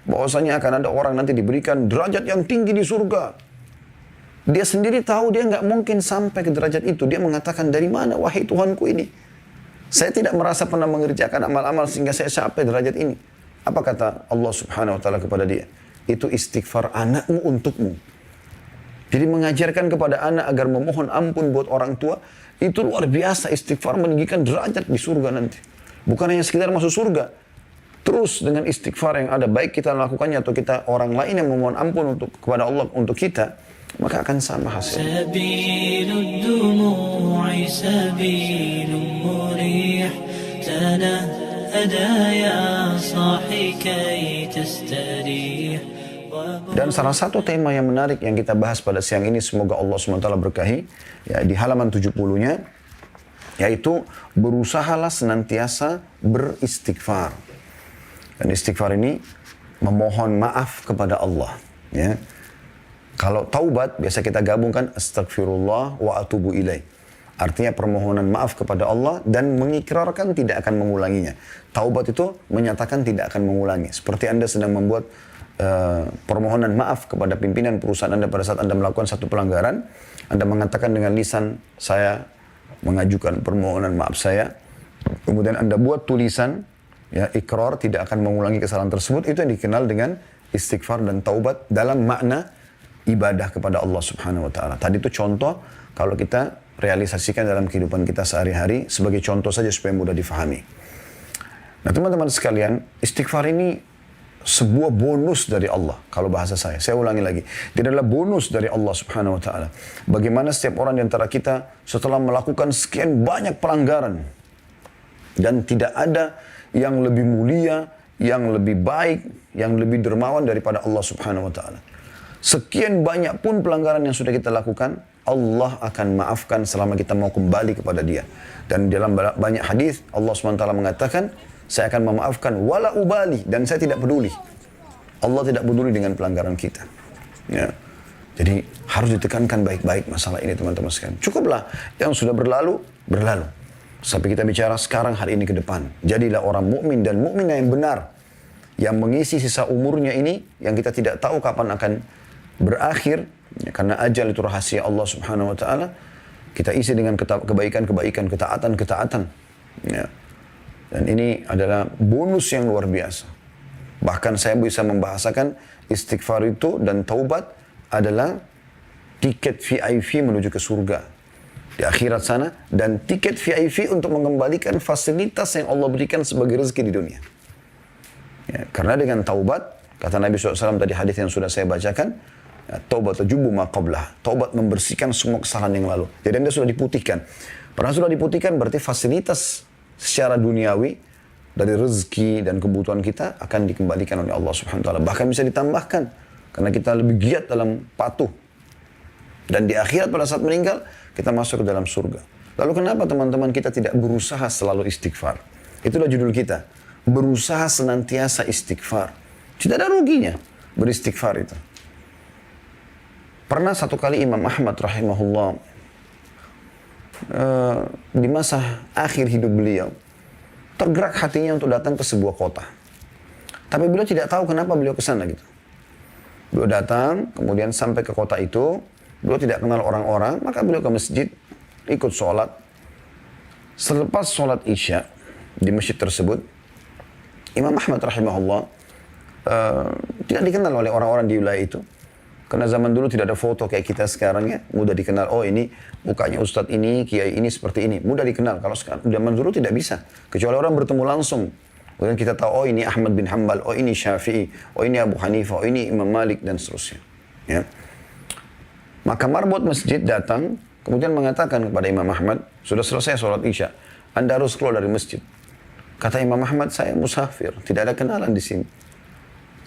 bahwasanya akan ada orang nanti diberikan derajat yang tinggi di surga. Dia sendiri tahu dia nggak mungkin sampai ke derajat itu. Dia mengatakan, dari mana wahai Tuhanku ini? Saya tidak merasa pernah mengerjakan amal-amal sehingga saya sampai derajat ini. Apa kata Allah Subhanahu wa taala kepada dia? Itu istighfar anakmu untukmu. Jadi mengajarkan kepada anak agar memohon ampun buat orang tua, itu luar biasa. Istighfar meninggikan derajat di surga nanti. Bukan hanya sekedar masuk surga. Terus dengan istighfar yang ada, baik kita lakukannya atau kita orang lain yang memohon ampun kepada Allah untuk kita, maka akan sama hasilnya. Sabilud dumu'i sabilun murih tanahada ya sahi kay tastarih. Dan salah satu tema yang menarik yang kita bahas pada siang ini, semoga Allah SWT berkahi, ya, di halaman 70-nya, yaitu berusahalah senantiasa beristighfar. Dan istighfar ini memohon maaf kepada Allah. Ya. Kalau taubat, biasa kita gabungkan astagfirullah wa atubu ilaih. Artinya permohonan maaf kepada Allah dan mengikrarkan tidak akan mengulanginya. Taubat itu menyatakan tidak akan mengulangi. Seperti Anda sedang membuat permohonan maaf kepada pimpinan perusahaan Anda pada saat Anda melakukan satu pelanggaran. Anda mengatakan dengan lisan, saya mengajukan permohonan maaf saya. Kemudian Anda buat tulisan, ya, ikrar tidak akan mengulangi kesalahan tersebut. Itu yang dikenal dengan istighfar dan taubat dalam makna ibadah kepada Allah Subhanahu wa taala. Tadi itu contoh kalau kita realisasikan dalam kehidupan kita sehari-hari sebagai contoh saja supaya mudah difahami. Nah, teman-teman sekalian, istighfar ini sebuah bonus dari Allah. Kalau bahasa saya ulangi lagi. Dia adalah bonus dari Allah Subhanahu wa taala. Bagaimana setiap orang di antara kita setelah melakukan sekian banyak pelanggaran dan tidak ada yang lebih mulia, yang lebih baik, yang lebih dermawan daripada Allah Subhanahu wa taala. Sekian banyak pun pelanggaran yang sudah kita lakukan, Allah akan maafkan selama kita mau kembali kepada Dia. Dan dalam banyak hadis Allah SWT mengatakan, saya akan memaafkan wala ubali, dan saya tidak peduli. Allah tidak peduli dengan pelanggaran kita. Ya. Jadi harus ditekankan baik-baik masalah ini, teman-teman sekalian. Cukuplah yang sudah berlalu, berlalu. Sampai kita bicara sekarang, hari ini, ke depan. Jadilah orang mukmin dan mukminah yang benar, yang mengisi sisa umurnya ini, yang kita tidak tahu kapan akan berakhir, ya, karena ajal itu rahasia Allah Subhanahu wa taala. Kita isi dengan kebaikan-kebaikan, ketaatan-ketaatan. Ya. Dan ini adalah bonus yang luar biasa. Bahkan saya bisa membahasakan istighfar itu dan taubat adalah tiket VIP menuju ke surga di akhirat sana, dan tiket VIP untuk mengembalikan fasilitas yang Allah berikan sebagai rezeki di dunia. Ya, karena dengan taubat, kata Nabi SAW tadi hadis yang sudah saya bacakan, taubat tajubu ma qablah. Taubat membersihkan semua kesalahan yang lalu. Jadi Anda sudah diputihkan. Pernah sudah diputihkan berarti fasilitas secara duniawi dari rezeki dan kebutuhan kita akan dikembalikan oleh Allah Subhanahu wa taala. Bahkan bisa ditambahkan karena kita lebih giat dalam patuh. Dan di akhirat pada saat meninggal kita masuk ke dalam surga. Lalu kenapa teman-teman kita tidak berusaha selalu istighfar? Itulah judul kita. Berusaha senantiasa istighfar. Tidak ada ruginya beristighfar itu. Pernah satu kali Imam Ahmad rahimahullah di masa akhir hidup beliau tergerak hatinya untuk datang ke sebuah kota. Tapi beliau tidak tahu kenapa beliau ke sana gitu. Beliau datang, kemudian sampai ke kota itu, beliau tidak kenal orang-orang, maka beliau ke masjid, ikut sholat. Selepas sholat Isya di masjid tersebut, Imam Ahmad rahimahullah tidak dikenal oleh orang-orang di wilayah itu. Karena zaman dulu tidak ada foto kayak kita sekarang ya, mudah dikenal. Oh ini mukanya ustadz ini, kiai ini seperti ini, mudah dikenal. Kalau sekarang zaman dulu tidak bisa, kecuali orang bertemu langsung. Kemudian kita tahu, oh ini Ahmad bin Hanbal, oh ini Syafi'i, oh ini Abu Hanifah, oh ini Imam Malik dan seterusnya. Ya. Maka marbot masjid datang, kemudian mengatakan kepada Imam Ahmad, sudah selesai sholat Isya, Anda harus keluar dari masjid. Kata Imam Ahmad, saya musafir, tidak ada kenalan di sini.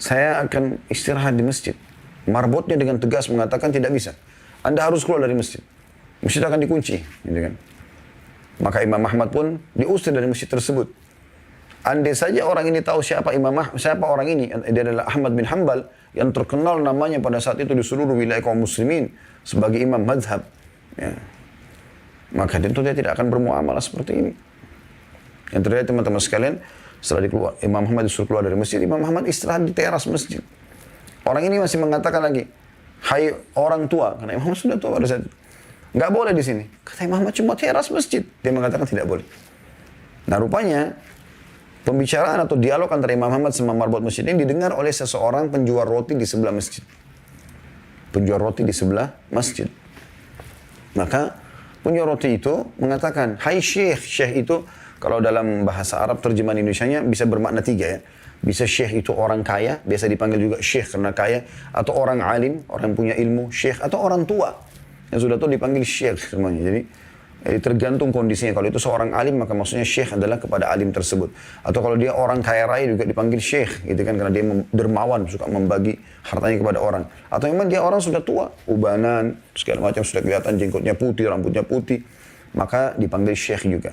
Saya akan istirahat di masjid. Marbotnya dengan tegas mengatakan tidak bisa. Anda harus keluar dari masjid. Masjid akan dikunci. Gitu kan. Maka Imam Ahmad pun diusir dari masjid tersebut. Andai saja orang ini tahu siapa orang ini, dia adalah Ahmad bin Hanbal yang terkenal namanya pada saat itu di seluruh wilayah kaum muslimin sebagai imam madhab. Ya. Maka tentu dia tidak akan bermuamalah seperti ini. Yang terjadi teman-teman sekalian, Setelah Imam Ahmad disuruh keluar dari masjid, Imam Ahmad istirahat di teras masjid. Orang ini masih mengatakan lagi, hai orang tua, karena Imam Ahmad sudah tua pada saat itu. Nggak boleh di sini. Kata Imam Ahmad, cuma teras masjid. Dia mengatakan tidak boleh. Nah rupanya, pembicaraan atau dialog antara Imam Ahmad sama marbot masjid ini didengar oleh seseorang penjual roti di sebelah masjid. Penjual roti di sebelah masjid. Maka penjual roti itu mengatakan, hai syekh. Syekh itu kalau dalam bahasa Arab terjemahan Indonesianya bisa bermakna 3 ya. Bisa syekh itu orang kaya, biasa dipanggil juga syekh karena kaya. Atau orang alim, orang yang punya ilmu, syekh. Atau orang tua. Yang sudah tahu dipanggil syekh semuanya. Jadi tergantung kondisinya. Kalau itu seorang alim maka maksudnya syekh adalah kepada alim tersebut. Atau kalau dia orang kaya raya juga dipanggil syekh gitu kan, karena dia dermawan, suka membagi hartanya kepada orang. Atau memang dia orang sudah tua, ubanan, segala macam sudah kelihatan jenggotnya putih, rambutnya putih, maka dipanggil syekh juga.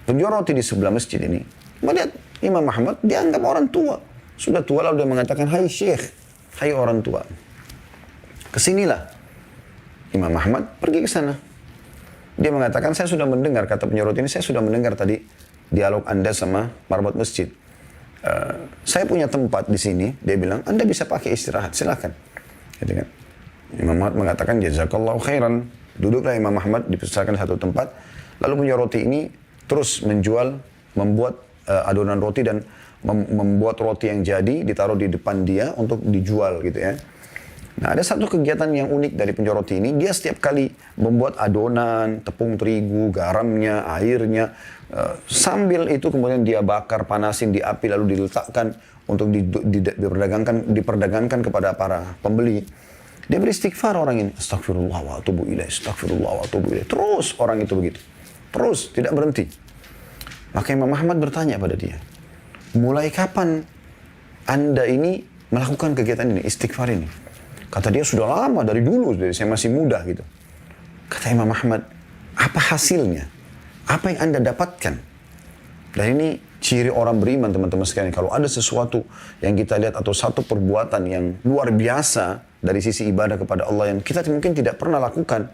Penjual roti di sebelah masjid ini melihat Imam Ahmad dianggap orang tua. Sudah tua lalu dia mengatakan, hai syekh, hai orang tua. Kesinilah. Imam Ahmad pergi ke sana. Dia mengatakan, saya sudah mendengar, kata penjual roti ini, saya sudah mendengar tadi dialog Anda sama marbot masjid. Saya punya tempat di sini. Dia bilang, Anda bisa pakai istirahat, silakan. Gitu kan. Imam Ahmad mengatakan, jazakallahu khairan. Duduklah Imam Ahmad, dipisahkan satu tempat. Lalu penjual roti ini terus membuat adonan roti dan membuat roti yang jadi, ditaruh di depan dia untuk dijual gitu ya. Nah, ada satu kegiatan yang unik dari penjual roti ini. Dia setiap kali membuat adonan, tepung terigu, garamnya, airnya. Sambil itu kemudian dia bakar, panasin di api, lalu diletakkan untuk diperdagangkan kepada para pembeli. Dia beristighfar orang ini. Astagfirullah wa atubu ilaih, astagfirullah wa atubu ilaih. Terus orang itu begitu. Terus, tidak berhenti. Maka Imam Ahmad bertanya pada dia, mulai kapan Anda ini melakukan kegiatan ini, istighfar ini? Kata dia, sudah lama, dari dulu, dari saya masih muda gitu. Kata Imam Ahmad, apa hasilnya? Apa yang Anda dapatkan? Dan ini ciri orang beriman, teman-teman sekalian. Kalau ada sesuatu yang kita lihat atau satu perbuatan yang luar biasa dari sisi ibadah kepada Allah yang kita mungkin tidak pernah lakukan,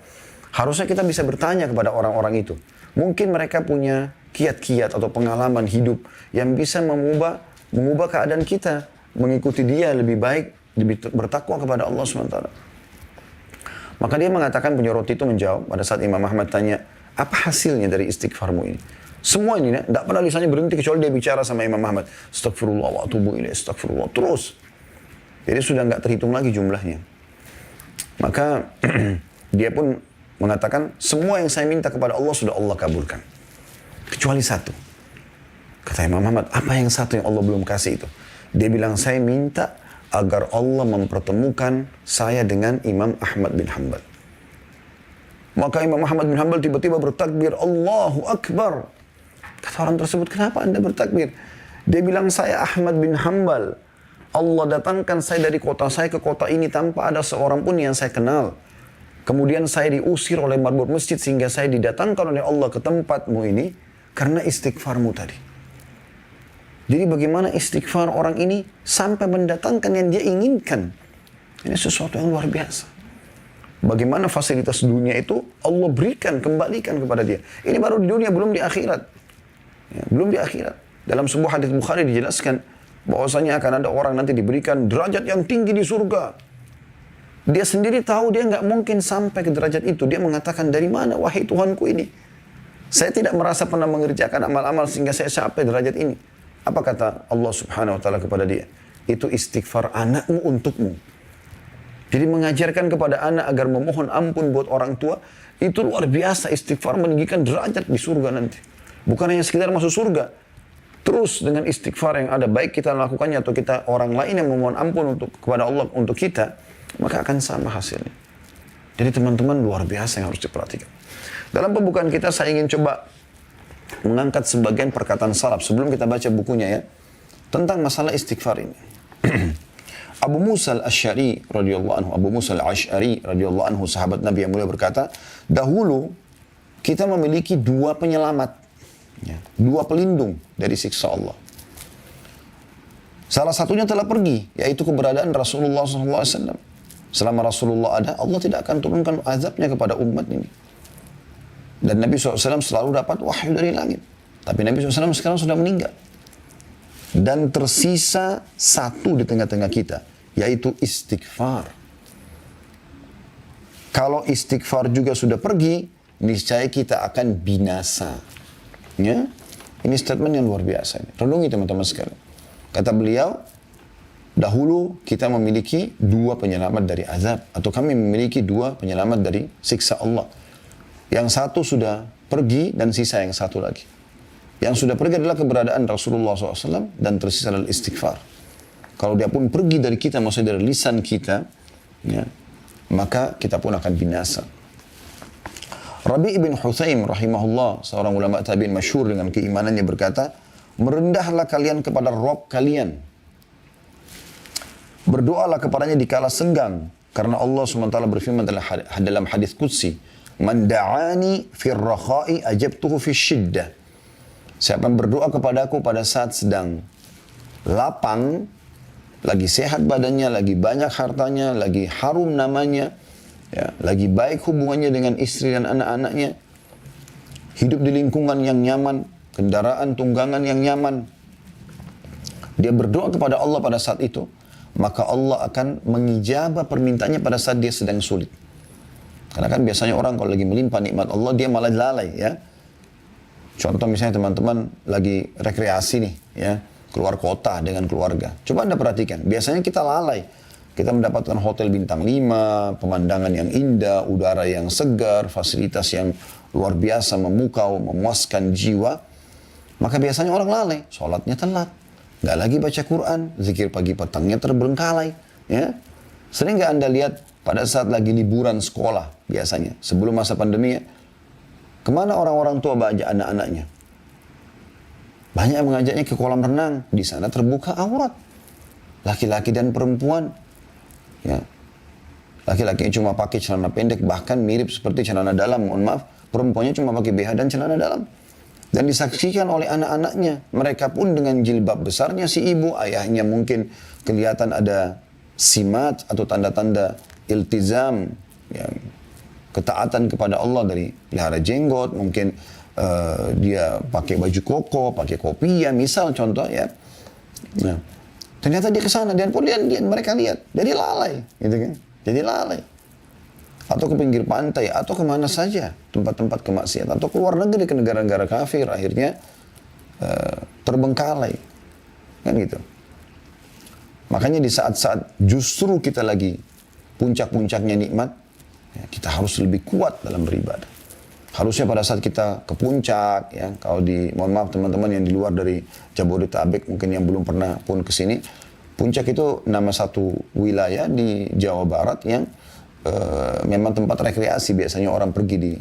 harusnya kita bisa bertanya kepada orang-orang itu. Mungkin mereka punya kiat-kiat atau pengalaman hidup yang bisa mengubah keadaan kita, mengikuti dia lebih baik, lebih bertakwa kepada Allah SWT. Maka dia mengatakan, penjual roti itu menjawab pada saat Imam Ahmad tanya, apa hasilnya dari istighfarmu ini? Semua ini, tidak pernah lisannya berhenti kecuali dia bicara sama Imam Ahmad. Astagfirullah wa atubu ilaih, astagfirullah. Terus. Jadi sudah nggak terhitung lagi jumlahnya. Maka dia pun mengatakan, semua yang saya minta kepada Allah sudah Allah kabulkan. Kecuali satu. Kata Imam Ahmad, apa yang satu yang Allah belum kasih itu? Dia bilang, saya minta agar Allah mempertemukan saya dengan Imam Ahmad bin Hanbal. Maka Imam Ahmad bin Hanbal tiba-tiba bertakbir, Allahu Akbar. Kata orang tersebut, kenapa Anda bertakbir? Dia bilang, saya Ahmad bin Hanbal. Allah datangkan saya dari kota saya ke kota ini tanpa ada seorang pun yang saya kenal. Kemudian saya diusir oleh marbot masjid sehingga saya didatangkan oleh Allah ke tempatmu ini karena istighfarmu tadi. Jadi bagaimana istighfar orang ini sampai mendatangkan yang dia inginkan. Ini sesuatu yang luar biasa. Bagaimana fasilitas dunia itu Allah berikan, kembalikan kepada dia. Ini baru di dunia, belum di akhirat. Ya, belum di akhirat. Dalam sebuah hadits Bukhari dijelaskan bahwasanya akan ada orang nanti diberikan derajat yang tinggi di surga. Dia sendiri tahu dia nggak mungkin sampai ke derajat itu. Dia mengatakan, dari mana wahai Tuhanku ini? Saya tidak merasa pernah mengerjakan amal-amal sehingga saya sampai derajat ini. Apa kata Allah Subhanahu wa taala kepada dia? Itu istighfar anakmu untukmu. Jadi mengajarkan kepada anak agar memohon ampun buat orang tua, itu luar biasa. Istighfar meninggikan derajat di surga nanti. Bukan hanya sekedar masuk surga. Terus dengan istighfar yang ada, baik kita lakukannya atau kita orang lain yang memohon ampun kepada Allah untuk kita, maka akan sama hasilnya. Jadi teman-teman, luar biasa yang harus diperhatikan. Dalam pembukaan kita saya ingin coba mengangkat sebagian perkataan salaf sebelum kita baca bukunya ya, tentang masalah istighfar ini. Abu Musa al-Asy'ari radhiyallahu anhu, Abu Musa al-Asy'ari radhiyallahu anhu, sahabat Nabi yang mulia, berkata, dahulu kita memiliki dua penyelamat, ya, dua pelindung dari siksa Allah. Salah satunya telah pergi, yaitu keberadaan Rasulullah SAW. Selama Rasulullah ada, Allah tidak akan turunkan azabnya kepada umat ini. Dan Nabi SAW selalu dapat wahyu dari langit. Tapi Nabi SAW sekarang sudah meninggal. Dan tersisa satu di tengah-tengah kita, yaitu istighfar. Kalau istighfar juga sudah pergi, niscaya kita akan binasa. Ya? Ini statement yang luar biasa. Renungi teman-teman sekalian. Kata beliau, dahulu kita memiliki dua penyelamat dari azab. Atau kami memiliki dua penyelamat dari siksa Allah. Yang satu sudah pergi dan sisa yang satu lagi. Yang sudah pergi adalah keberadaan Rasulullah SAW dan tersisa adalah istighfar. Kalau dia pun pergi dari kita, maksudnya dari lisan kita, ya, maka kita pun akan binasa. Rabi' ibn Huthaim rahimahullah, seorang ulama tabi'in masyhur dengan keimanannya berkata, merendahlah kalian kepada Rabb kalian. Berdoalah kepadanya di kala senggang. Karena Allah SWT berfirman dalam hadis Qudsi, Man da'ani fir rakha'i ajabtuhu fi syiddah. Siapa yang berdoa kepadaku pada saat sedang lapang, lagi sehat badannya, lagi banyak hartanya, lagi harum namanya, ya, lagi baik hubungannya dengan istri dan anak-anaknya, hidup di lingkungan yang nyaman, kendaraan tunggangan yang nyaman, dia berdoa kepada Allah pada saat itu, maka Allah akan mengijabah permintaannya pada saat dia sedang sulit. Karena kan biasanya orang kalau lagi melimpah nikmat Allah, dia malah lalai, ya. Contoh misalnya teman-teman lagi rekreasi nih, ya, keluar kota dengan keluarga. Coba Anda perhatikan, biasanya kita lalai. Kita mendapatkan hotel bintang 5, pemandangan yang indah, udara yang segar, fasilitas yang luar biasa, memukau, memuaskan jiwa. Maka biasanya orang lalai, sholatnya telat. Nggak lagi baca Quran, zikir pagi petangnya terbengkalai. Ya. Sering nggak Anda lihat pada saat lagi liburan sekolah, biasanya, sebelum masa pandemi ya, kemana orang-orang tua bawa anak-anaknya? Banyak yang mengajaknya ke kolam renang. Di sana terbuka aurat. Laki-laki dan perempuan. Ya. Laki-laki cuma pakai celana pendek, bahkan mirip seperti celana dalam. Mohon maaf, perempuannya cuma pakai BH dan celana dalam. Dan disaksikan oleh anak-anaknya. Mereka pun dengan jilbab besarnya si ibu, ayahnya mungkin kelihatan ada simat atau tanda-tanda iltizam, ya, ketaatan kepada Allah dari pelihara jenggot, mungkin dia pakai baju koko, pakai kopiah, misal contoh ya. Nah, ternyata dia ke sana dan pun mereka lihat, jadi lalai, gitu kan? Jadi lalai. Atau ke pinggir pantai, atau kemana saja tempat-tempat kemaksiatan, atau keluar negeri ke negara-negara kafir, akhirnya terbengkalai, kan gitu. Makanya di saat-saat justru kita lagi puncak-puncaknya nikmat, ya, kita harus lebih kuat dalam beribadah. Harusnya pada saat kita ke puncak, ya, kalau mohon maaf teman-teman yang di luar dari Jabodetabek, mungkin yang belum pernah pun ke sini, puncak itu nama satu wilayah di Jawa Barat yang memang tempat rekreasi. Biasanya orang pergi di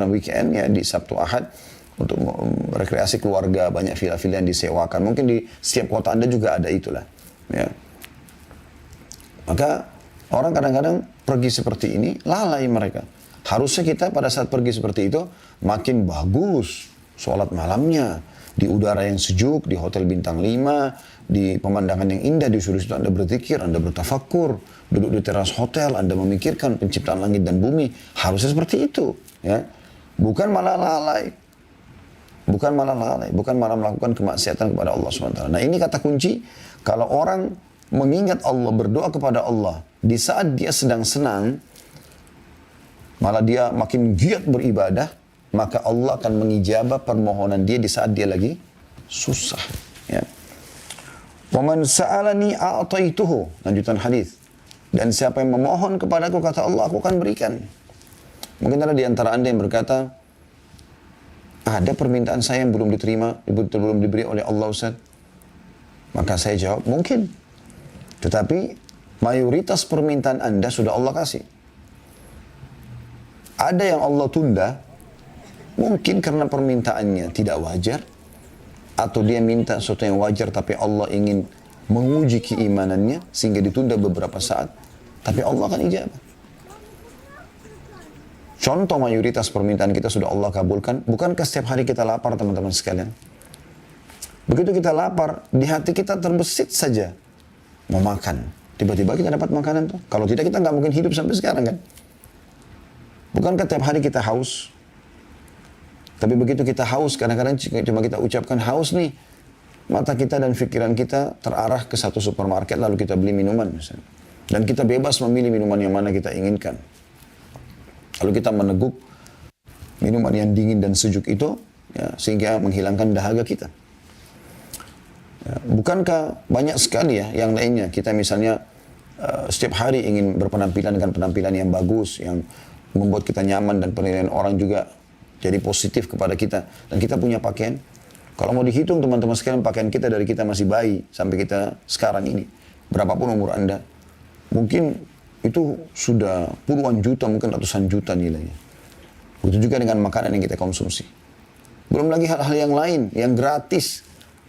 weekend, ya, di Sabtu Ahad untuk rekreasi keluarga, banyak villa-villa yang disewakan. Mungkin di setiap kota Anda juga ada itulah, ya. Maka orang kadang-kadang pergi seperti ini, lalai mereka. Harusnya kita pada saat pergi seperti itu, makin bagus sholat malamnya, di udara yang sejuk, di hotel bintang 5, di pemandangan yang indah, di situ Anda berzikir, Anda bertafakur, duduk di teras hotel, Anda memikirkan penciptaan langit dan bumi. Harusnya seperti itu, ya. Bukan malah lalai. Bukan malah melakukan kemaksiatan kepada Allah SWT. Nah, ini kata kunci, kalau orang mengingat Allah, berdoa kepada Allah, di saat dia sedang senang, malah dia makin giat beribadah, maka Allah akan mengijabah permohonan dia di saat dia lagi susah. Ya. Wa man sa'alani a'taituhu, lanjutan hadis. Dan siapa yang memohon kepadaku, kata Allah, aku akan berikan. Mungkin ada di antara Anda yang berkata, ada permintaan saya yang belum diterima, belum diberi oleh Allah, Ustaz. Maka saya jawab, mungkin. Tetapi mayoritas permintaan Anda sudah Allah kasih. Ada yang Allah tunda, mungkin karena permintaannya tidak wajar, atau dia minta sesuatu yang wajar tapi Allah ingin menguji keimanannya sehingga ditunda beberapa saat, tapi Allah akan ijabah. Contoh mayoritas permintaan kita sudah Allah kabulkan. Bukankah setiap hari kita lapar, teman-teman sekalian? Begitu kita lapar, di hati kita terbesit saja mau makan. Tiba-tiba kita dapat makanan tuh. Kalau tidak, kita nggak mungkin hidup sampai sekarang kan? Bukankah tiap hari kita haus? Tapi begitu kita haus, kadang-kadang cuma kita ucapkan haus nih, mata kita dan pikiran kita terarah ke satu supermarket lalu kita beli minuman misalnya. Dan kita bebas memilih minuman yang mana kita inginkan. Lalu kita meneguk minuman yang dingin dan sejuk itu, ya, sehingga menghilangkan dahaga kita. Ya, bukankah banyak sekali ya yang lainnya, kita misalnya setiap hari ingin berpenampilan dengan penampilan yang bagus, yang membuat kita nyaman dan penilaian orang juga jadi positif kepada kita. Dan kita punya pakaian. Kalau mau dihitung teman-teman sekalian, pakaian kita dari kita masih bayi sampai kita sekarang ini. Berapapun umur Anda. Mungkin itu sudah puluhan juta, mungkin ratusan juta nilainya. Begitu juga dengan makanan yang kita konsumsi. Belum lagi hal-hal yang lain, yang gratis.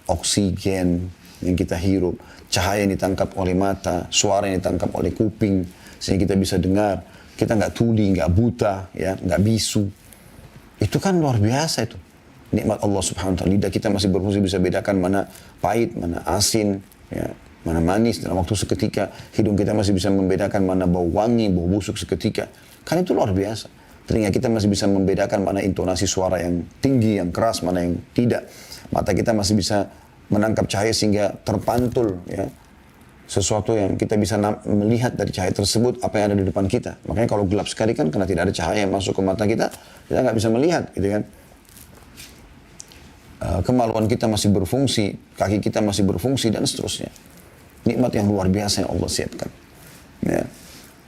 Oksigen yang kita hirup. Cahaya yang ditangkap oleh mata. Suara yang ditangkap oleh kuping. Sehingga kita bisa dengar. Kita nggak tuli, nggak buta, ya, nggak bisu. Itu kan luar biasa itu. Nikmat Allah subhanahu wa ta'ala. Lidah kita masih berfungsi, bisa bedakan mana pahit, mana asin, ya, mana manis dalam waktu seketika. Hidung kita masih bisa membedakan mana bau wangi, bau busuk seketika. Kan itu luar biasa. Telinga kita masih bisa membedakan mana intonasi suara yang tinggi, yang keras, mana yang tidak. Mata kita masih bisa menangkap cahaya sehingga terpantul, ya, sesuatu yang kita bisa melihat dari cahaya tersebut apa yang ada di depan kita. Makanya kalau gelap sekali kan karena tidak ada cahaya yang masuk ke mata kita nggak bisa melihat, gitu kan. Kemaluan kita masih berfungsi, kaki kita masih berfungsi dan seterusnya. Nikmat yang luar biasa yang Allah siapkan. Ya.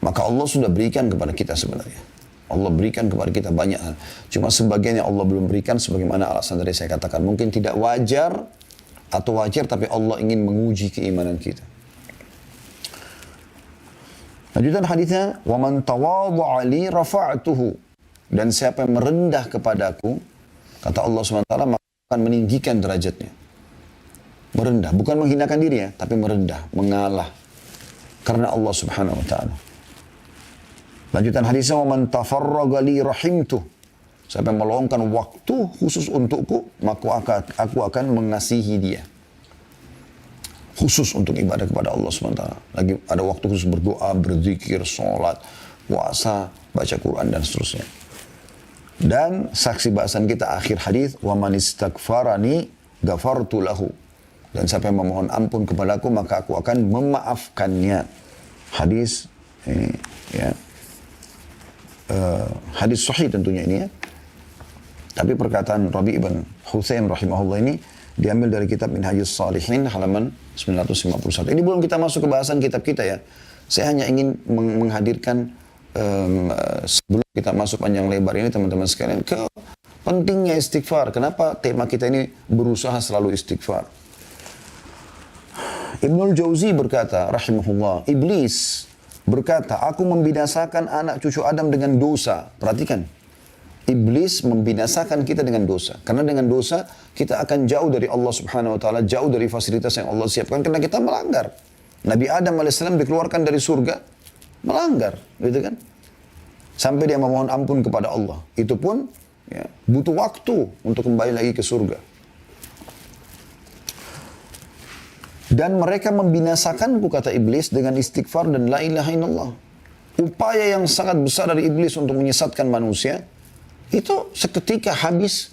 Maka Allah sudah berikan kepada kita sebenarnya. Allah berikan kepada kita banyak hal. Cuma sebagian yang Allah belum berikan sebagaimana alasan dari saya katakan. Mungkin tidak wajar atau wajar tapi Allah ingin menguji keimanan kita. Lanjutan hadisnya, wa man tawadha'a li rafa'tuhu. Dan siapa yang merendah kepadaku, kata Allah SWT, maka akan meninggikan derajatnya. Merendah, bukan menghinakan diri ya, tapi merendah, mengalah. Karena Allah Subhanahu wa taala. Lanjutan hadisnya, wa man tafarraga li rahimtuh. Siapa yang meluangkan waktu khusus untukku, maka aku akan mengasihi dia. Khusus untuk ibadah kepada Allah SWT. Lagi ada waktu khusus berdoa, berzikir, sholat, puasa, baca Quran dan seterusnya. Dan saksi bahasan kita akhir hadis, wa man istaghfarani ghafartu lahu. Dan siapa yang memohon ampun kepadaku maka aku akan memaafkannya. Hadis ini ya. Hadis sahih tentunya ini ya. Tapi perkataan Rabi' ibn Husain rahimahullah ini diambil dari kitab Minhajus Shalihin halaman 951. Ini belum kita masuk ke bahasan kitab kita ya. Saya hanya ingin menghadirkan sebelum kita masuk panjang lebar ini teman-teman sekalian ke pentingnya istighfar. Kenapa tema kita ini berusaha selalu istighfar. Ibnul Jauzi berkata rahimahullah, iblis berkata, aku membinasakan anak cucu Adam dengan dosa. Perhatikan. Iblis membinasakan kita dengan dosa. Karena dengan dosa kita akan jauh dari Allah Subhanahu wa taala, jauh dari fasilitas yang Allah siapkan karena kita melanggar. Nabi Adam alaihissalam dikeluarkan dari surga melanggar, gitu kan? Sampai dia memohon ampun kepada Allah. Itu pun ya, butuh waktu untuk kembali lagi ke surga. Dan mereka membinasakanku, kata iblis, dengan istighfar dan la ilaha illallah. Upaya yang sangat besar dari iblis untuk menyesatkan manusia itu seketika habis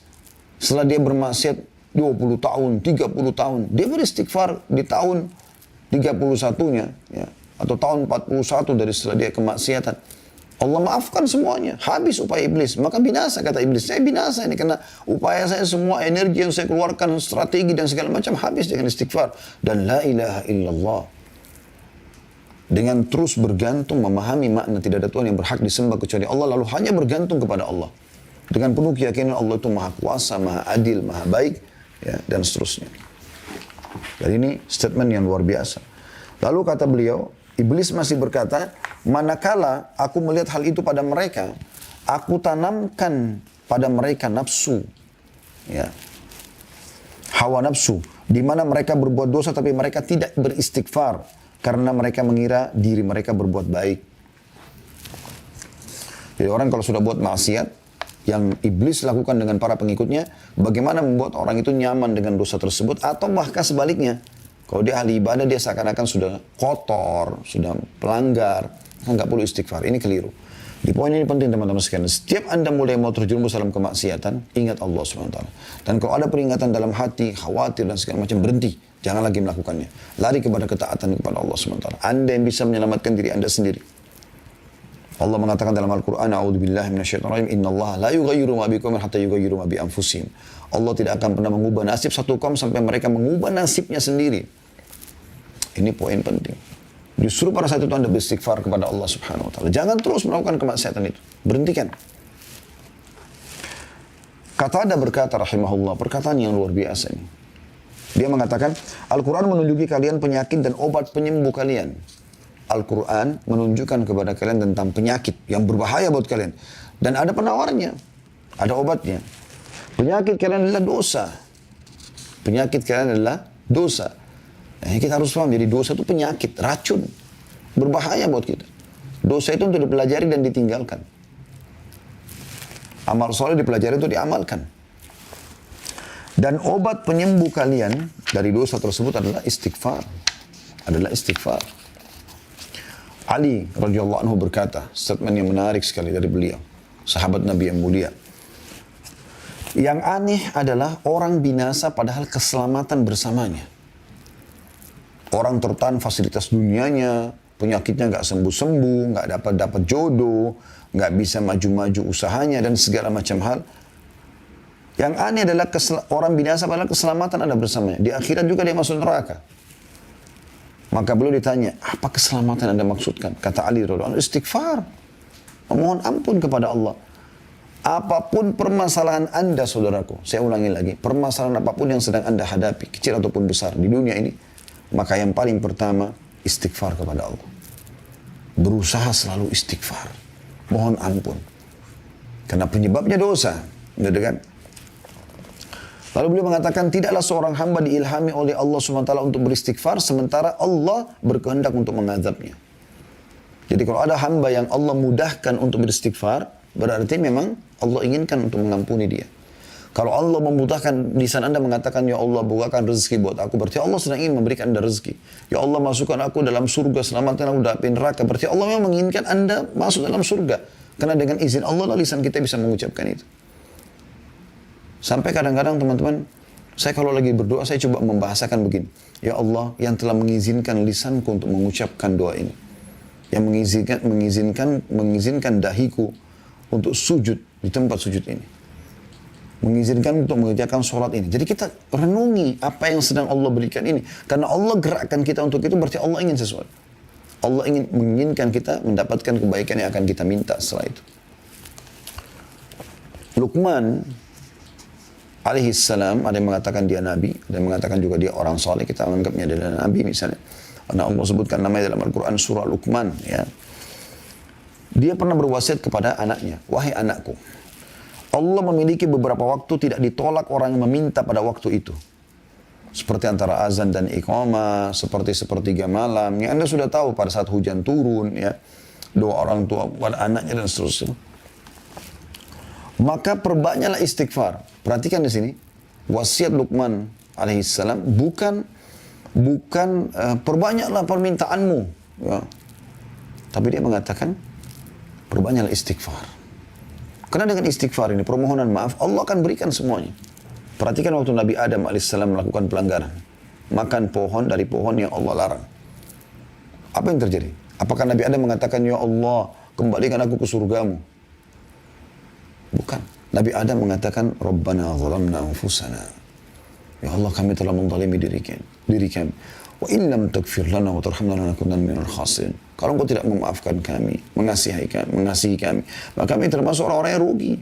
setelah dia bermaksiat 20 tahun, 30 tahun. Dia beristighfar di tahun 31-nya, ya, atau tahun 41 dari setelah dia kemaksiatan. Allah maafkan semuanya. Habis upaya iblis. Maka binasa, kata iblis. Saya binasa ini karena upaya saya semua, energi yang saya keluarkan, strategi dan segala macam habis dengan istighfar. Dan la ilaha illallah. Dengan terus bergantung, memahami makna tidak ada Tuhan yang berhak disembah kecuali Allah. Lalu hanya bergantung kepada Allah. Dengan penuh keyakinan Allah itu maha kuasa, maha adil, maha baik, ya, dan seterusnya. Jadi ini statement yang luar biasa. Lalu kata beliau, iblis masih berkata, manakala aku melihat hal itu pada mereka, aku tanamkan pada mereka nafsu, ya, hawa nafsu, di mana mereka berbuat dosa tapi mereka tidak beristighfar karena mereka mengira diri mereka berbuat baik. Jadi orang kalau sudah buat maksiat yang iblis lakukan dengan para pengikutnya, bagaimana membuat orang itu nyaman dengan dosa tersebut, atau bahkan sebaliknya. Kalau dia ahli ibadah, dia seakan-akan sudah kotor, sudah pelanggar, nggak perlu istighfar. Ini keliru. Di poin ini penting teman-teman sekalian. Setiap Anda mulai mau terjerumus dalam kemaksiatan, ingat Allah SWT. Dan kalau ada peringatan dalam hati, khawatir dan segala macam, berhenti. Jangan lagi melakukannya. Lari kepada ketaatan kepada Allah SWT. Anda yang bisa menyelamatkan diri Anda sendiri. Allah mengatakan dalam Al-Quran, A'udzubillahi minasyaitonirrajim, Innallaha la yughayyiru ma biqaumin hatta yughayyiru ma bi anfusihim. Allah tidak akan pernah mengubah nasib satu kaum sampai mereka mengubah nasibnya sendiri. Ini poin penting. Justru pada saat itu Anda beristighfar kepada Allah Subhanahu wa taala. Jangan terus melakukan kemaksiatan itu. Berhentikan. Qatadah berkata rahimahullah, perkataan yang luar biasa ini. Dia mengatakan, Al-Quran menunjuki kalian penyakit dan obat penyembuh kalian. Al-Quran menunjukkan kepada kalian tentang penyakit yang berbahaya buat kalian. Dan ada penawarnya. Ada obatnya. Penyakit kalian adalah dosa. Penyakit kalian adalah dosa. Nah, kita harus paham, jadi dosa itu penyakit, racun. Berbahaya buat kita. Dosa itu untuk dipelajari dan ditinggalkan. Amal soleh dipelajari itu diamalkan. Dan obat penyembuh kalian dari dosa tersebut adalah istighfar. Adalah istighfar. Ali radhiyallahu anhu berkata, statement yang menarik sekali dari beliau. Sahabat Nabi yang mulia. Yang aneh adalah orang binasa padahal keselamatan bersamanya. Orang tertahan fasilitas dunianya, penyakitnya nggak sembuh-sembuh, nggak dapat jodoh, nggak bisa maju-maju usahanya dan segala macam hal. Yang aneh adalah orang binasa padahal keselamatan ada bersamanya. Di akhirat juga dia masuk neraka. Maka beliau ditanya, apa keselamatan Anda maksudkan? Kata Ali radhiyallahu anhu, istighfar. Memohon ampun kepada Allah. Apapun permasalahan Anda, saudaraku, saya ulangi lagi, permasalahan apapun yang sedang Anda hadapi, kecil ataupun besar di dunia ini, maka yang paling pertama, istighfar kepada Allah. Berusaha selalu istighfar. Mohon ampun. Karena penyebabnya dosa. Gitu kan? Lalu beliau mengatakan, tidaklah seorang hamba diilhami oleh Allah SWT untuk beristighfar, sementara Allah berkehendak untuk mengazabnya. Jadi kalau ada hamba yang Allah mudahkan untuk beristighfar, berarti memang Allah inginkan untuk mengampuni dia. Kalau Allah memudahkan, lisan Anda mengatakan, Ya Allah bukakan rezeki buat aku, berarti Allah sedang ingin memberikan Anda rezeki. Ya Allah masukkan aku dalam surga, selamatkan aku dari neraka, berarti Allah memang menginginkan Anda masuk dalam surga. Karena dengan izin Allah lah lisan kita bisa mengucapkan itu. Sampai kadang-kadang teman-teman, saya kalau lagi berdoa, saya coba membahasakan begini. Ya Allah yang telah mengizinkan lisanku untuk mengucapkan doa ini. Yang mengizinkan dahiku untuk sujud di tempat sujud ini. Mengizinkan untuk mengerjakan sholat ini. Jadi kita renungi apa yang sedang Allah berikan ini. Karena Allah gerakkan kita untuk itu, berarti Allah ingin sesuatu. Allah menginginkan kita mendapatkan kebaikan yang akan kita minta setelah itu. Luqman alaihissalam, ada yang mengatakan dia nabi, ada yang mengatakan juga dia orang soleh, kita menganggapnya adalah nabi misalnya. Karena Allah sebutkan namanya dalam Al-Quran surah Luqman. Ya. Dia pernah berwasiat kepada anaknya, wahai anakku, Allah memiliki beberapa waktu tidak ditolak orang yang meminta pada waktu itu. Seperti antara azan dan iqamah, seperti sepertiga malam. Yang Anda sudah tahu pada saat hujan turun, ya, doa orang tua pada anaknya dan seterusnya. Maka perbanyaklah istighfar. Perhatikan di sini, wasiat Luqman alaihissalam bukan perbanyaklah permintaanmu. Ya. Tapi dia mengatakan, perbanyaklah istighfar. Karena dengan istighfar ini, permohonan maaf, Allah akan berikan semuanya. Perhatikan waktu Nabi Adam AS melakukan pelanggaran. Makan pohon dari pohon yang Allah larang. Apa yang terjadi? Apakah Nabi Adam mengatakan, Ya Allah, kembalikan aku ke surgamu? Bukan. Nabi Adam mengatakan, Rabbana zalamna anfusana. Ya Allah, kami telah menzalimi diri kami. Wa in lam taghfir lana wa tarhamna lanakunanna minal khasirin. Kalau engkau tidak memaafkan kami, mengasihi kami, maka kami termasuk orang-orang yang rugi.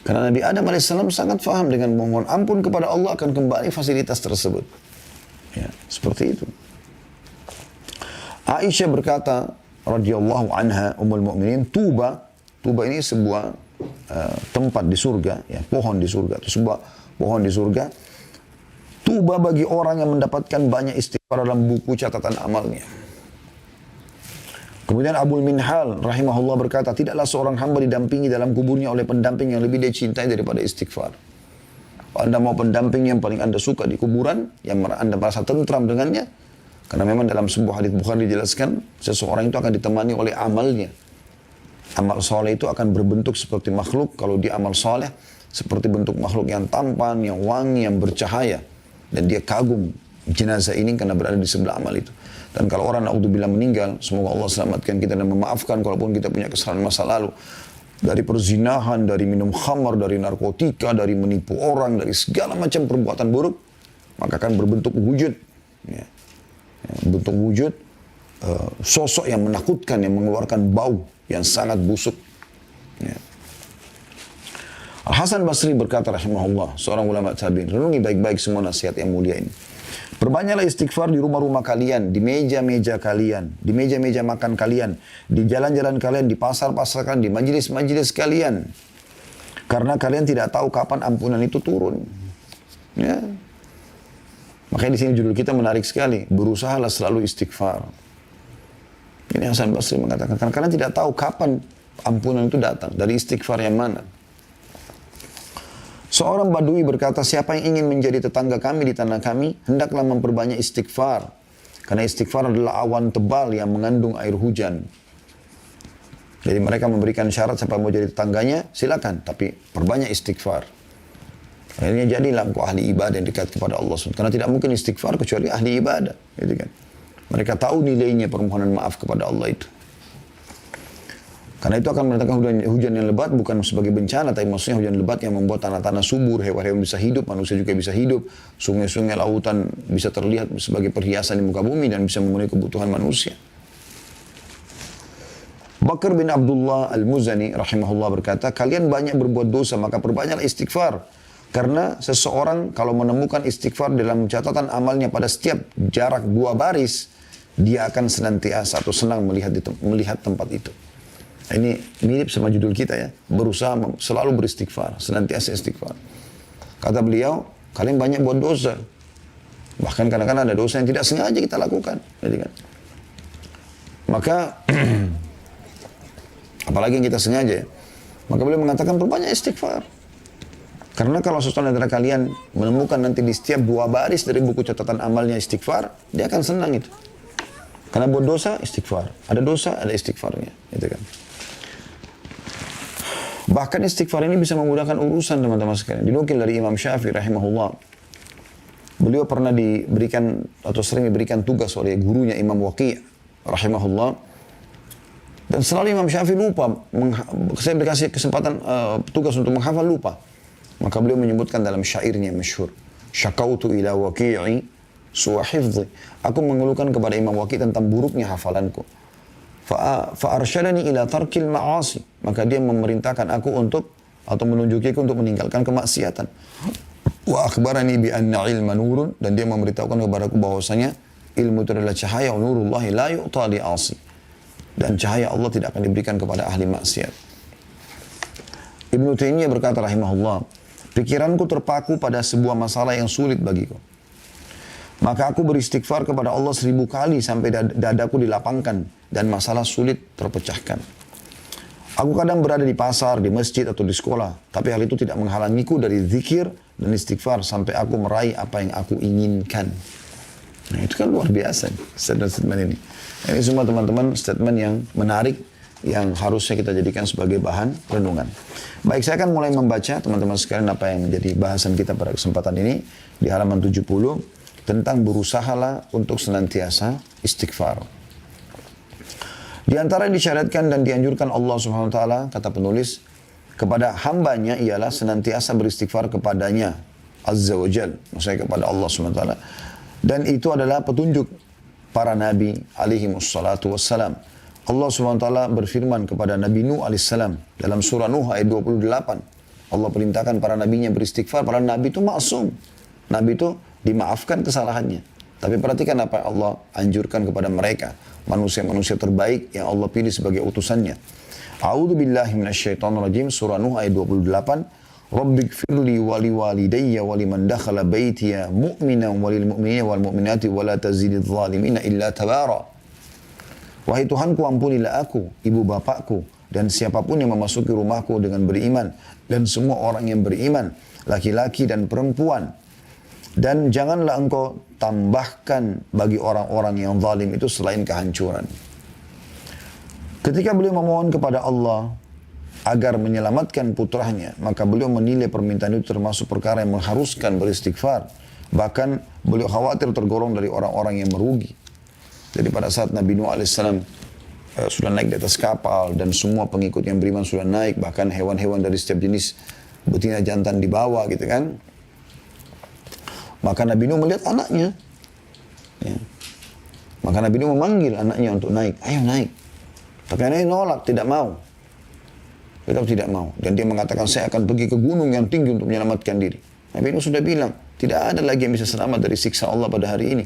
Karena Nabi Adam AS sangat faham dengan mohon ampun kepada Allah akan kembali fasilitas tersebut. Ya, seperti itu. Aisyah berkata, radhiyallahu anha, ummul mukminin, Tuba ini sebuah tempat di surga, ya, pohon di surga, itu sebuah pohon di surga. Tuba bagi orang yang mendapatkan banyak istighfar dalam buku catatan amalnya. Kemudian Abul Minhal rahimahullah berkata, tidaklah seorang hamba didampingi dalam kuburnya oleh pendamping yang lebih dia cintai daripada istighfar. Kalau Anda mau pendamping yang paling Anda suka di kuburan, yang Anda merasa tentram dengannya, karena memang dalam sebuah hadits Bukhari dijelaskan, seseorang itu akan ditemani oleh amalnya. Amal soleh itu akan berbentuk seperti makhluk. Kalau dia amal soleh, seperti bentuk makhluk yang tampan, yang wangi, yang bercahaya. Dan dia kagum jenazah ini karena berada di sebelah amal itu. Dan kalau orang naudzubillah meninggal, semoga Allah selamatkan kita dan memaafkan kalaupun kita punya kesalahan masa lalu. Dari perzinahan, dari minum khamar, dari narkotika, dari menipu orang, dari segala macam perbuatan buruk, maka akan berbentuk wujud. Ya. Bentuk wujud, sosok yang menakutkan, yang mengeluarkan bau yang sangat busuk. Ya. Al-Hasan Basri berkata rahimahullah, seorang ulama tabi'in, renungi baik-baik semua nasihat yang mulia ini. Perbanyaklah istighfar di rumah-rumah kalian, di meja-meja kalian, di meja-meja makan kalian, di jalan-jalan kalian, di pasar-pasar kalian, di majelis-majelis kalian. Karena kalian tidak tahu kapan ampunan itu turun. Ya. Makanya di sini judul kita menarik sekali, berusahalah selalu istighfar. Ini Hasan Basri mengatakan, karena kalian tidak tahu kapan ampunan itu datang, dari istighfar yang mana. Seorang badui berkata, siapa yang ingin menjadi tetangga kami di tanah kami, hendaklah memperbanyak istighfar. Karena istighfar adalah awan tebal yang mengandung air hujan. Jadi mereka memberikan syarat siapa mau jadi tetangganya, silakan. Tapi perbanyak istighfar. Akhirnya jadilah engkau ahli ibadah yang dekat kepada Allah SWT. Karena tidak mungkin istighfar kecuali ahli ibadah. Gitu kan. Mereka tahu nilainya permohonan maaf kepada Allah itu. Karena itu akan mendatangkan hujan yang lebat bukan sebagai bencana, tapi maksudnya hujan lebat yang membuat tanah-tanah subur, hewan-hewan bisa hidup, manusia juga bisa hidup, sungai-sungai, lautan bisa terlihat sebagai perhiasan di muka bumi dan bisa memenuhi kebutuhan manusia. Bakar bin Abdullah Al-Muzani rahimahullah berkata, kalian banyak berbuat dosa, maka perbanyaklah istighfar. Karena seseorang kalau menemukan istighfar dalam catatan amalnya pada setiap jarak 2 baris, dia akan senantiasa atau senang melihat tempat itu. Ini mirip sama judul kita ya. Berusaha selalu beristighfar, senantiasa istighfar. Kata beliau, kalian banyak buat dosa. Bahkan kadang-kadang ada dosa yang tidak sengaja kita lakukan. Jadi kan. Maka, apalagi yang kita sengaja ya. Maka beliau mengatakan perbanyak istighfar. Karena kalau seseorang antara kalian menemukan nanti di setiap 2 baris dari buku catatan amalnya istighfar, dia akan senang itu. Karena buat dosa, istighfar. Ada dosa, ada istighfarnya. Gitu kan. Bahkan istighfar ini bisa memudahkan urusan teman-teman sekalian. Dinukil dari Imam Syafi'i rahimahullah. Beliau pernah diberikan atau sering diberikan tugas oleh gurunya Imam Waqi' rahimahullah. Dan selalu Imam Syafi'i lupa. Saya dikasih kesempatan tugas untuk menghafal lupa. Maka beliau menyebutkan dalam syairnya masyhur. Syakautu ila waqi'i su'a hifdhi. Aku mengeluhkan kepada Imam Waqi' tentang buruknya hafalanku. Fa'arsyadani ila tarkil ma'asi. Maka dia memerintahkan aku untuk, atau menunjukiku untuk meninggalkan kemaksiatan. Wa akhbarani bi anna ilma nurun. Dan dia memberitahukan kepadaku bahwasanya ilmu itu adalah cahaya. Nurullahi la yu'ta li'asi. Dan cahaya Allah tidak akan diberikan kepada ahli maksiat. Ibnu Taimiyah berkata rahimahullah, pikiranku terpaku pada sebuah masalah yang sulit bagiku. Maka aku beristighfar kepada Allah 1000 kali sampai dadaku dilapangkan dan masalah sulit terpecahkan. Aku kadang berada di pasar, di masjid atau di sekolah, tapi hal itu tidak menghalangiku dari zikir dan istighfar sampai aku meraih apa yang aku inginkan. Nah itu kan luar biasa statement ini. Ini semua teman-teman statement yang menarik yang harusnya kita jadikan sebagai bahan renungan. Baik, saya akan mulai membaca teman-teman sekalian apa yang menjadi bahasan kita pada kesempatan ini di halaman 70 tentang berusahalah untuk senantiasa istighfar. Di antara yang disyariatkan dan dianjurkan Allah Subhanahu wa taala, kata penulis, kepada hambanya ialah senantiasa beristighfar kepadanya Azza wa Jal, maksudnya kepada Allah Subhanahu wa taala. Dan itu adalah petunjuk para nabi alaihi wassalatu wassalam. Allah SWT berfirman kepada Nabi Nuh AS dalam surah Nuh ayat 28. Allah perintahkan para nabinya beristighfar. Para nabi itu maksum. Nabi itu dimaafkan kesalahannya. Tapi perhatikan apa Allah anjurkan kepada mereka. Manusia-manusia terbaik yang Allah pilih sebagai utusannya. A'udzu billahi minasyaitonir rajim, surah Nuh ayat 28. Rabbighfirli wa liwalidayya wa liman dakhala baitiya mu'minan wa lil mu'minina wal mu'minati wa la tazididz zalimina illa tabara. Wahai Tuhanku, ampunilah aku, ibu bapakku, dan siapapun yang memasuki rumahku dengan beriman, dan semua orang yang beriman, laki-laki dan perempuan. Dan janganlah engkau tambahkan bagi orang-orang yang zalim itu selain kehancuran. Ketika beliau memohon kepada Allah agar menyelamatkan putranya, maka beliau menilai permintaan itu termasuk perkara yang mengharuskan beristighfar. Bahkan beliau khawatir tergolong dari orang-orang yang merugi. Jadi pada saat Nabi Nuh alaihissalam sudah naik di atas kapal dan semua pengikut yang beriman sudah naik, bahkan hewan-hewan dari setiap jenis betina jantan dibawa gitu kan. Maka Nabi Nuh melihat anaknya. Ya. Maka Nabi Nuh memanggil anaknya untuk naik. Ayo naik. Tapi anaknya nolak, tidak mau. Tetap tidak mau. Dan dia mengatakan, saya akan pergi ke gunung yang tinggi untuk menyelamatkan diri. Nabi Nuh sudah bilang, tidak ada lagi yang bisa selamat dari siksa Allah pada hari ini.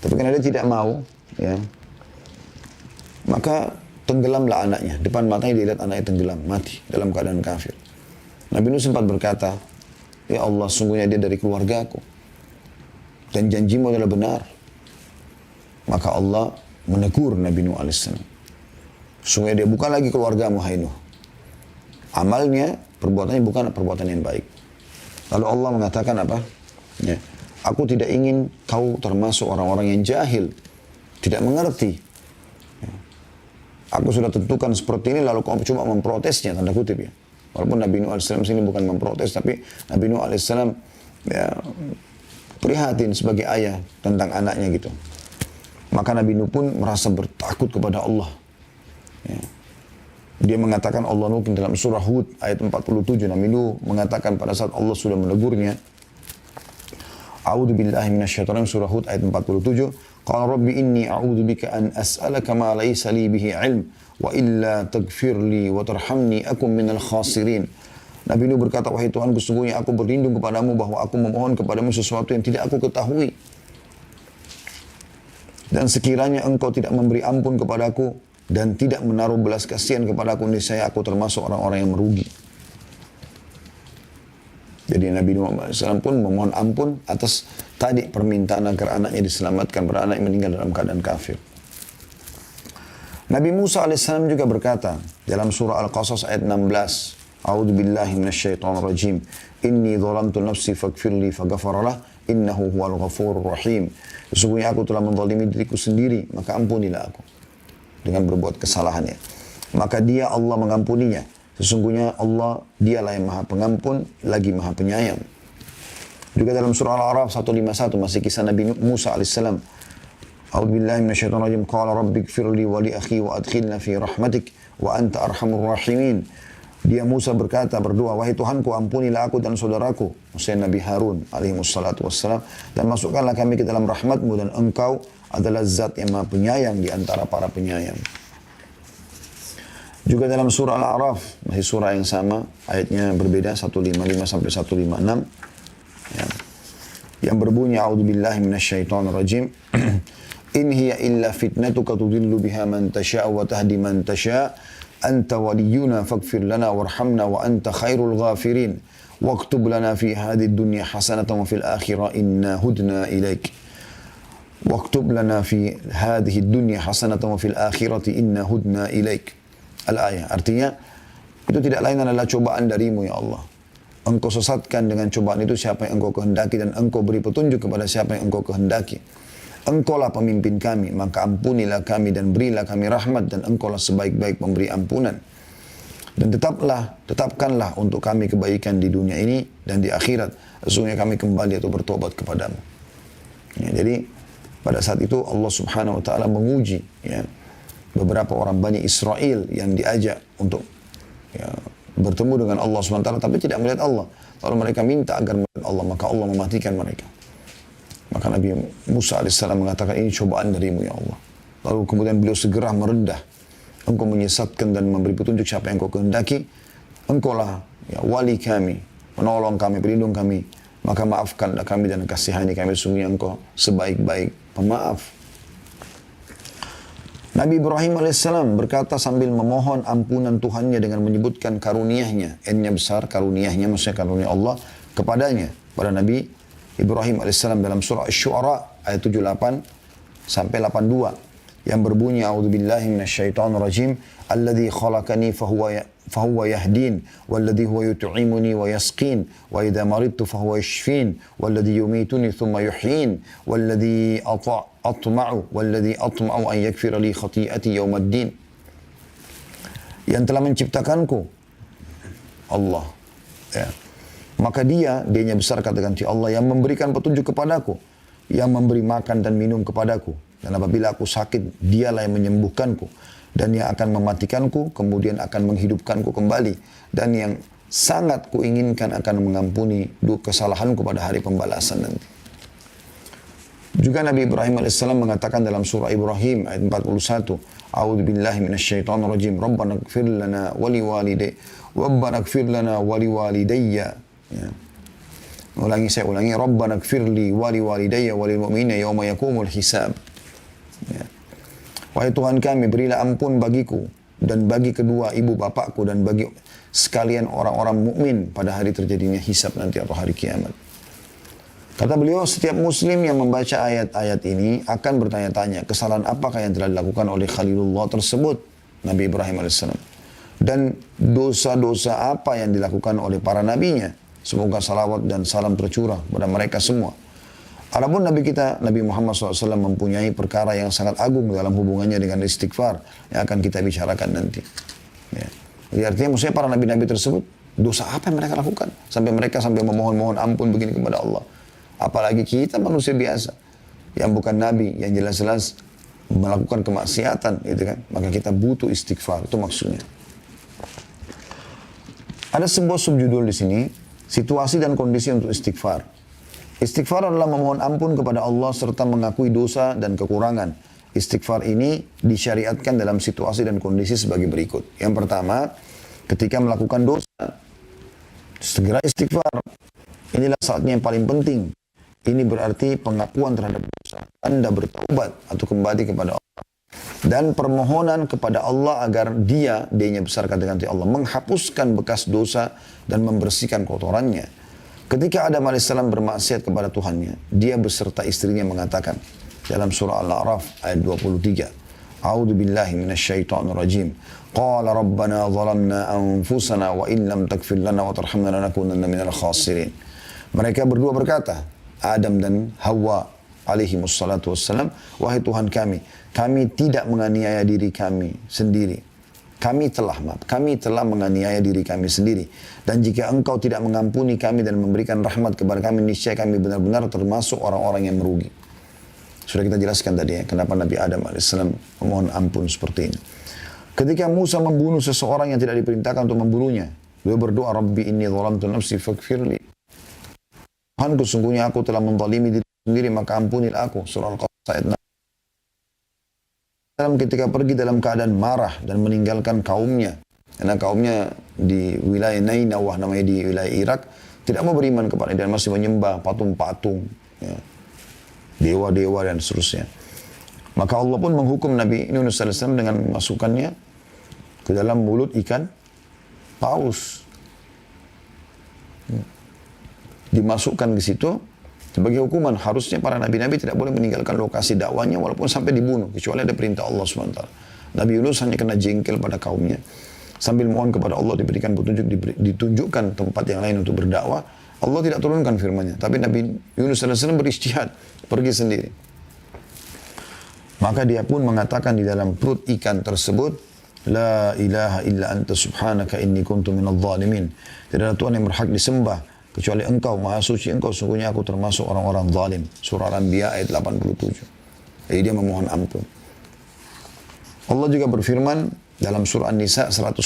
Tapi karena dia tidak mau, ya, maka tenggelamlah anaknya. Depan matanya dia lihat anaknya tenggelam, mati dalam keadaan kafir. Nabi Nuh sempat berkata, ya Allah, sungguhnya dia dari keluargaku. Dan janjimu adalah benar. Maka Allah menegur Nabi Nuh alaihissalam. Sungguhnya dia bukan lagi keluargamu, hai Nuh. Amalnya, perbuatannya bukan perbuatan yang baik. Lalu Allah mengatakan apa? Ya, aku tidak ingin kau termasuk orang-orang yang jahil. Tidak mengerti. Ya. Aku sudah tentukan seperti ini, lalu kau coba memprotesnya, tanda kutip ya. Walaupun Nabi Nuh AS sini bukan memprotes, tapi Nabi Nuh AS ya, prihatin sebagai ayah tentang anaknya gitu. Maka Nabi Nuh pun merasa bertakut kepada Allah. Ya. Dia mengatakan Allah Nuh dalam surah Hud ayat 47. Nabi Nuh mengatakan pada saat Allah sudah menegurnya. A'udzu billahi minasyaitonir surah Hud ayat 47. Qala rabbi inni a'udzu bika an as'alaka ma laysa li bihi 'ilm wa illa taghfir li wa tarhamni akum minal khasirin. Nabi Nuh berkata, wahai Tuhan, sesungguhnya aku berlindung kepadamu bahwa aku memohon kepadamu sesuatu yang tidak aku ketahui. Dan sekiranya engkau tidak memberi ampun kepadaku dan tidak menaruh belas kasihan kepadaku, niscaya aku termasuk orang-orang yang merugi. Jadi Nabi Nuh SAW pun memohon ampun atas tadi permintaan agar anaknya diselamatkan, pada anak yang meninggal dalam keadaan kafir. Nabi Musa AS juga berkata dalam surah Al-Qasas ayat 16, A'udzu billahi minasyaitonir rajim. Inni dzalamtu nafsi faghfirli faghfaralah innahu huwal ghafurur rahim. Sesungguhnya aku telah menzalimi diriku sendiri, maka ampunilah aku dengan berbuat kesalahannya. Maka dia Allah mengampuninya. Sesungguhnya Allah dialah yang maha pengampun lagi maha penyayang. Juga dalam surah Al-A'raf 151 masih kisah Nabi Musa alaihissalam. A'udzubillahi minasyaitonir rajim. Qala rabbighfirli wa li akhi wa adkhilna fi rahmatik wa anta arhamur rahimin. Dia Musa berkata, berdoa, wahai Tuhanku, ampunilah aku dan saudaraku, maksudnya Nabi Harun alaihi wassalatu wassalam, dan masukkanlah kami ke dalam rahmatmu, dan engkau adalah zat yang maha penyayang di antara para penyayang. Juga dalam surah Al-A'raf, masih surah yang sama, ayatnya berbeda, 155 sampai 156. Ya. Yang berbunyi, A'udzubillahi minasyaitonirrajim. In hiya illa fitnatuka tudillu biha man tasha' wa tahdi man tasha'. Anta waliyuna faghfir lana warhamna wa anta khairul ghafirin. Waktub lana fi hadhihi dunya hasanatan wa fil akhirah inna hudna ilaik. Waktub lana fi hadhihi dunya hasanatan wa fil akhirati inna hudna ilaik. Al-ayah. Artinya, itu tidak lain adalah cobaan darimu ya Allah. Engkau sesatkan dengan cobaan itu siapa yang engkau kehendaki, dan engkau beri petunjuk kepada siapa yang engkau kehendaki. Engkaulah pemimpin kami, maka ampunilah kami dan berilah kami rahmat, dan engkaulah sebaik-baik pemberi ampunan. Dan tetapkanlah untuk kami kebaikan di dunia ini dan di akhirat. Sesungguhnya kami kembali atau bertobat kepadamu. Ya, jadi pada saat itu Allah Subhanahu wa taala menguji ya, beberapa orang Bani Israel yang diajak untuk ya, bertemu dengan Allah SWT, tapi tidak melihat Allah. Lalu mereka minta agar melihat Allah, maka Allah mematikan mereka. Maka Nabi Musa AS mengatakan, ini cobaan darimu ya Allah. Lalu kemudian beliau segera merendah. Engkau menyesatkan dan memberi petunjuk siapa yang engkau kehendaki. Engkaulah ya, wali kami, penolong kami, pelindung kami. Maka maafkanlah kami dan kasihani kami. Sesungguhnya engkau sebaik-baik pemaaf. Nabi Ibrahim AS berkata sambil memohon ampunan Tuhannya dengan menyebutkan karuniahnya. N-nya besar, karuniahnya, maksudnya karunia Allah kepadanya. Pada Nabi Ibrahim AS dalam surah Asy-Syu'ara ayat 78 sampai 82. Yang berbunyi, A'udzubillahi minasyaitonirrajim. Alladzi khalaqani fahuwa yahdin. Walladzi huwa yut'imuni wa yasqin. Wa idza maridtu fahuwa yashfin. Walladzi yumituni thumma yuhyin. Walladzi atma'u an yakfira li khati'ati yaumaddin. Yang telah menciptakanku Allah. Ya. Maka dianya besar kata ganti Allah yang memberikan petunjuk kepadaku, yang memberi makan dan minum kepadaku. Dan apabila aku sakit, dialah yang menyembuhkanku. Dan yang akan mematikanku, kemudian akan menghidupkanku kembali. Dan yang sangat kuinginkan akan mengampuni kesalahanku pada hari pembalasan nanti. Juga Nabi Ibrahim AS mengatakan dalam surah Ibrahim ayat 41, A'udzu billahi minasyaitonir rajim. Rabbana ighfir lana wa liwalidayya. Rabbana ighfir lana wa liwalidayya. Ya. Saya ulangi. Rabbana ighfir li wa liwalidayya wa lil mu'minina yauma yaqumul hisab. Ya. Wahai Tuhan kami, berilah ampun bagiku dan bagi kedua ibu bapakku dan bagi sekalian orang-orang mukmin pada hari terjadinya hisab nanti atau hari kiamat. Kata beliau, setiap muslim yang membaca ayat-ayat ini akan bertanya-tanya kesalahan apakah yang telah dilakukan oleh Khalilullah tersebut, Nabi Ibrahim AS. Dan dosa-dosa apa yang dilakukan oleh para nabinya. Semoga salawat dan salam tercurah kepada mereka semua. Adapun Nabi kita, Nabi Muhammad SAW mempunyai perkara yang sangat agung dalam hubungannya dengan istighfar yang akan kita bicarakan nanti. Ya. Jadi artinya maksudnya para nabi-nabi tersebut, dosa apa yang mereka lakukan? Sampai mereka memohon-mohon ampun begini kepada Allah. Apalagi kita manusia biasa, yang bukan nabi, yang jelas-jelas melakukan kemaksiatan, gitu kan? Maka kita butuh istighfar, itu maksudnya. Ada sebuah subjudul di sini, situasi dan kondisi untuk istighfar. Istighfar adalah memohon ampun kepada Allah serta mengakui dosa dan kekurangan. Istighfar ini disyariatkan dalam situasi dan kondisi sebagai berikut. Yang pertama, ketika melakukan dosa, segera istighfar. Inilah saatnya yang paling penting. Ini berarti pengakuan terhadap dosa. Anda bertaubat atau kembali kepada Allah. Dan permohonan kepada Allah agar dianya besar kata ganti Allah, menghapuskan bekas dosa dan membersihkan kotorannya. Ketika Adam AS bermaksiat kepada Tuhannya, dia beserta istrinya mengatakan dalam surah Al-A'raf ayat 23, A'udzu billahi minasyaitonir rajim. Qala rabbana zalamna anfusana wa in lam taghfir lana wa tarhamna lanakunanna minal khasirin. Mereka berdua berkata, Adam dan Hawa alaihi wassalatu wassalam, wahai Tuhan kami tidak menganiaya diri kami sendiri. Kami telah menganiaya diri kami sendiri. Dan jika engkau tidak mengampuni kami dan memberikan rahmat kepada kami, niscaya kami benar-benar termasuk orang-orang yang merugi. Sudah kita jelaskan tadi ya, kenapa Nabi Adam AS memohon ampun seperti ini. Ketika Musa membunuh seseorang yang tidak diperintahkan untuk membunuhnya, beliau berdoa, Rabbi inni zalamtu nafsi faghfirli. Tuhanku, sungguhnya aku telah menzalimi diri sendiri, maka ampunilah aku. Surah Al-Qasas ayat 6. Ketika pergi dalam keadaan marah dan meninggalkan kaumnya, karena kaumnya di wilayah Nainawah, namanya di wilayah Irak, tidak mau beriman kepada dan masih menyembah patung-patung, ya, dewa-dewa dan seterusnya. Maka Allah pun menghukum Nabi Yunus AS dengan memasukkannya ke dalam mulut ikan paus. Dimasukkan ke situ sebagai hukuman. Harusnya para nabi-nabi tidak boleh meninggalkan lokasi dakwanya walaupun sampai dibunuh, kecuali ada perintah Allah SWT. Nabi Yunus hanya kena jengkel pada kaumnya. Sambil mohon kepada Allah diberikan petunjuk, ditunjukkan tempat yang lain untuk berdakwah. Allah tidak turunkan firman-Nya. Tapi Nabi Yunus SAW beristihad, pergi sendiri. Maka dia pun mengatakan di dalam perut ikan tersebut, La ilaha illa anta subhanaka inni kuntu minadh dhalimin. Tidak ada Tuhan yang berhak disembah kecuali engkau, maha suci engkau, sungguhnya aku termasuk orang-orang zalim. Surah Al-Anbiya ayat 87. Jadi dia memohon ampun. Allah juga berfirman dalam surah An-Nisa 110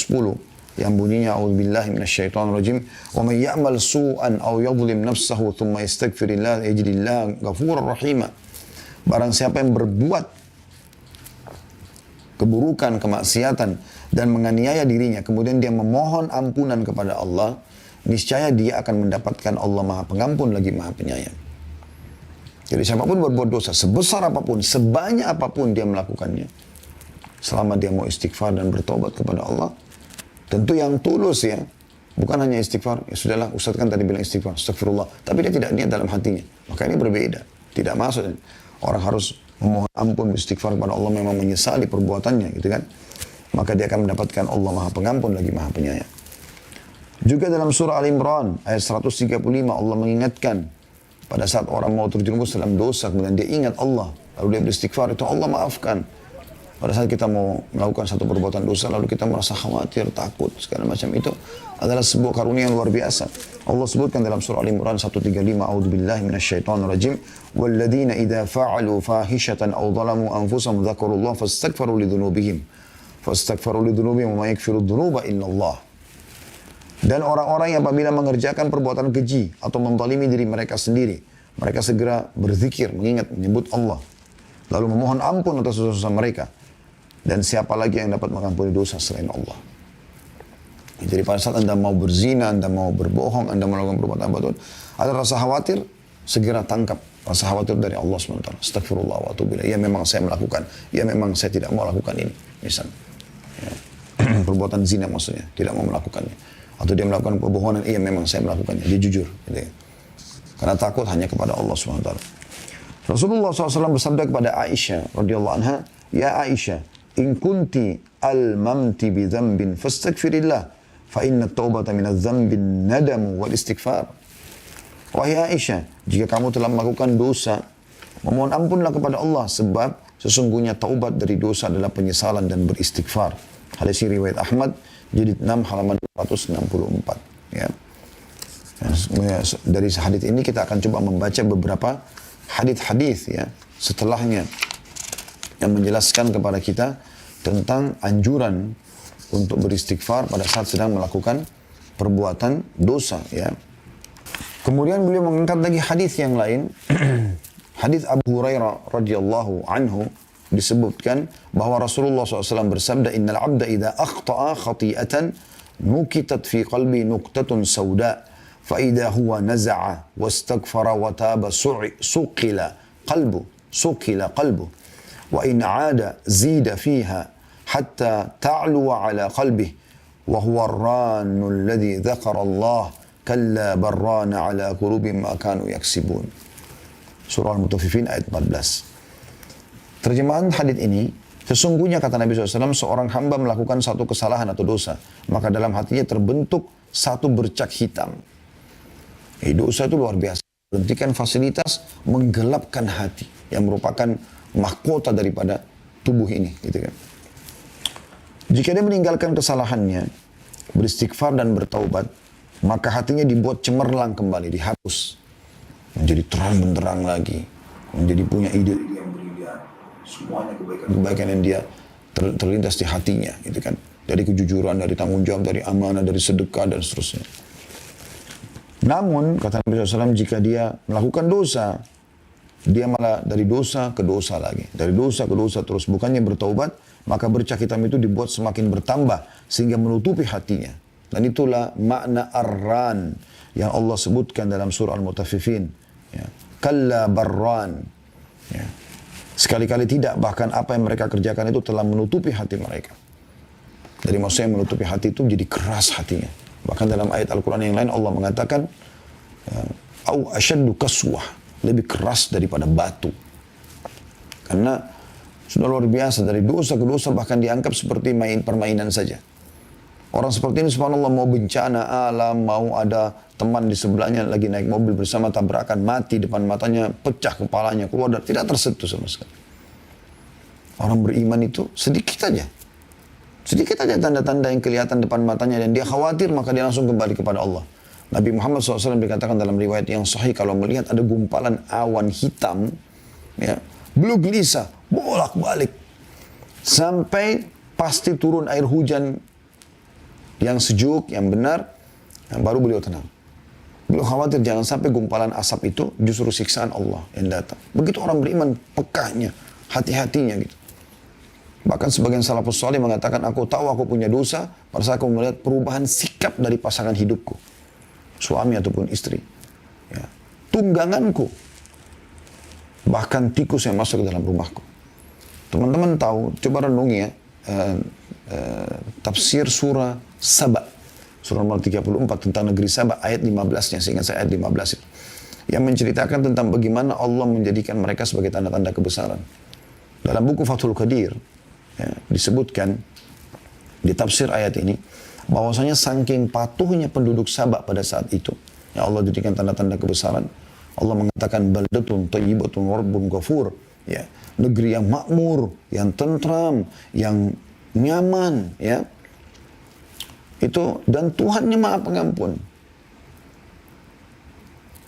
yang bunyinya a'udzubillahi minasyaitonir rajim, wa may ya'mal su'an aw yadhlim nafsahu thumma yastaghfirillah yajidillahu ghafurar rahima. Barang siapa yang berbuat keburukan, kemaksiatan dan menganiaya dirinya, kemudian dia memohon ampunan kepada Allah, niscaya dia akan mendapatkan Allah Maha Pengampun lagi Maha Penyayang. Jadi siapapun berbuat dosa, sebesar apapun, sebanyak apapun dia melakukannya, selama dia mau istighfar dan bertobat kepada Allah, tentu yang tulus ya, bukan hanya istighfar, ya sudahlah Ustaz kan tadi bilang istighfar, astagfirullah, tapi dia tidak niat dalam hatinya, maka ini berbeda, tidak masuk. Orang harus memohon ampun, istighfar kepada Allah, memang menyesali perbuatannya gitu kan, maka dia akan mendapatkan Allah Maha Pengampun lagi Maha Penyayang. Juga dalam surah Al-Imran ayat 135 Allah mengingatkan pada saat orang mau terjerumus dalam dosa, kemudian dia ingat Allah, lalu dia beristighfar, itu Allah maafkan. pada saat kita mau melakukan satu perbuatan dosa, lalu kita merasa khawatir, takut, segala macam itu adalah sebuah karunia yang luar biasa. Allah sebutkan dalam surah Al-Imran 135, A'udzubillahi minasyaitonirrajim, "Walladzina idza fa'alu fahishatan aw dhalamu anfusahum dzakarullaha fastaghfiru lidzunubihim. Fastaghfiru lidzunubihim wa may yaghfiru dzunuba illallah." Dan orang-orang yang apabila mengerjakan perbuatan keji atau menzalimi diri mereka sendiri, mereka segera berzikir, mengingat, menyebut Allah, lalu memohon ampun atas dosa-dosa mereka. Dan siapa lagi yang dapat mengampuni dosa selain Allah? Jadi pada saat Anda mau berzina, Anda mau berbohong, Anda melakukan perbuatan apapun, ada rasa khawatir, segera tangkap rasa khawatir dari Allah SWT. Astagfirullah wa atubu ilaih. Ya memang saya melakukan, ya memang saya tidak mau lakukan ini. Misalnya, ya. Perbuatan zina maksudnya, tidak mau melakukannya. Atau dia melakukan kebohongan, iya memang saya melakukannya. Dia jujur. Gitu ya. Karena takut hanya kepada Allah SWT. Rasulullah SAW bersabda kepada Aisyah radhiyallahu anha, "Ya Aisyah, in kunti al-mamti bi dzambin fastaghfirillah, fa inna at-taubata min adz-dzambi nadamu wal istighfar." Wahai Aisyah, jika kamu telah melakukan dosa, memohon ampunlah kepada Allah, sebab sesungguhnya taubat dari dosa adalah penyesalan dan beristighfar. Hadis riwayat Ahmad, jilid 6 halaman 464. Ya. Dari hadis ini kita akan coba membaca beberapa hadis-hadis ya setelahnya yang menjelaskan kepada kita tentang anjuran untuk beristighfar pada saat sedang melakukan perbuatan dosa ya. Kemudian beliau mengangkat lagi hadis yang lain. Hadis Abu Hurairah radhiyallahu anhu disebutkan bahwa Rasulullah SAW bersabda, "Innal 'abda idza akhta'a khati'atan nukitat fi qalbi nuqtatun sauda, fa idza huwa naza'a wastaghfara wa taba suqila qalbu." وإن عاد زيد فيها حتى تعلو على قلبه وهو الران الذي ذكر الله كلا بران على قلوب ما كانوا يكسبون. Surah Al-Mutaffifin ayat 14. Terjemahan hadits ini, sesungguhnya kata Nabi SAW, seorang hamba melakukan satu kesalahan atau dosa, maka dalam hatinya terbentuk satu bercak hitam. Dosa itu luar biasa. Berhentikan fasilitas, menggelapkan hati, yang merupakan mahkota daripada tubuh ini, gitu kan. Jika dia meninggalkan kesalahannya, beristighfar dan bertaubat, maka hatinya dibuat cemerlang kembali, dihapus, menjadi terang benderang lagi, menjadi punya ide yang brilian, semuanya kebaikan yang dia terlintas di hatinya, gitu kan. Dari kejujuran, dari tanggung jawab, dari amanah, dari sedekah dan seterusnya. Namun kata Nabi SAW, jika dia melakukan dosa, dia malah dari dosa ke dosa lagi. Dari dosa ke dosa terus. Bukannya bertaubat, maka bercak hitam itu dibuat semakin bertambah sehingga menutupi hatinya. Dan itulah makna ar-ran yang Allah sebutkan dalam surah Al-Mutaffifin. Ya. Kalla barran. Ya. Sekali-kali tidak, bahkan apa yang mereka kerjakan itu telah menutupi hati mereka. Dari maksudnya menutupi hati itu jadi keras hatinya. Bahkan dalam ayat Al-Quran yang lain Allah mengatakan, au asyaddu kaswah, lebih keras daripada batu. Karena sudah luar biasa, dari dosa ke dosa bahkan dianggap seperti permainan saja. Orang seperti ini subhanallah, mau bencana alam, mau ada teman di sebelahnya lagi naik mobil bersama tabrakan, mati depan matanya, pecah kepalanya, keluar dan tidak tersentuh sama sekali. Orang beriman itu sedikit aja tanda-tanda yang kelihatan depan matanya dan dia khawatir, maka dia langsung kembali kepada Allah. Nabi Muhammad SAW dikatakan dalam riwayat yang sahih, kalau melihat ada gumpalan awan hitam, ya, beliau gelisah, bolak-balik, sampai pasti turun air hujan yang sejuk, yang benar, baru beliau tenang. Beliau khawatir jangan sampai gumpalan asap itu justru siksaan Allah yang datang. Begitu orang beriman, pekahnya, hati-hatinya gitu. Bahkan sebagian salafus salih mengatakan, aku tahu aku punya dosa pada saat aku melihat perubahan sikap dari pasangan hidupku, suami ataupun istri, ya, tungganganku, bahkan tikus yang masuk ke dalam rumahku. Teman-teman tahu, coba renungi ya, tafsir surah Saba, surah nomor 34 tentang negeri Saba, ayat 15-nya, seingat saya ayat 15 itu, yang menceritakan tentang bagaimana Allah menjadikan mereka sebagai tanda-tanda kebesaran. Dalam buku Fathul Qadir, ya, disebutkan di tafsir ayat ini, bahwasanya saking patuhnya penduduk Sabak pada saat itu, ya Allah jadikan tanda-tanda kebesaran. Allah mengatakan baldatun thayyibatun wa rabbun ghafur, ya, negeri yang makmur, yang tentram, yang nyaman, ya. Itu, dan Tuhannya Maha Pengampun.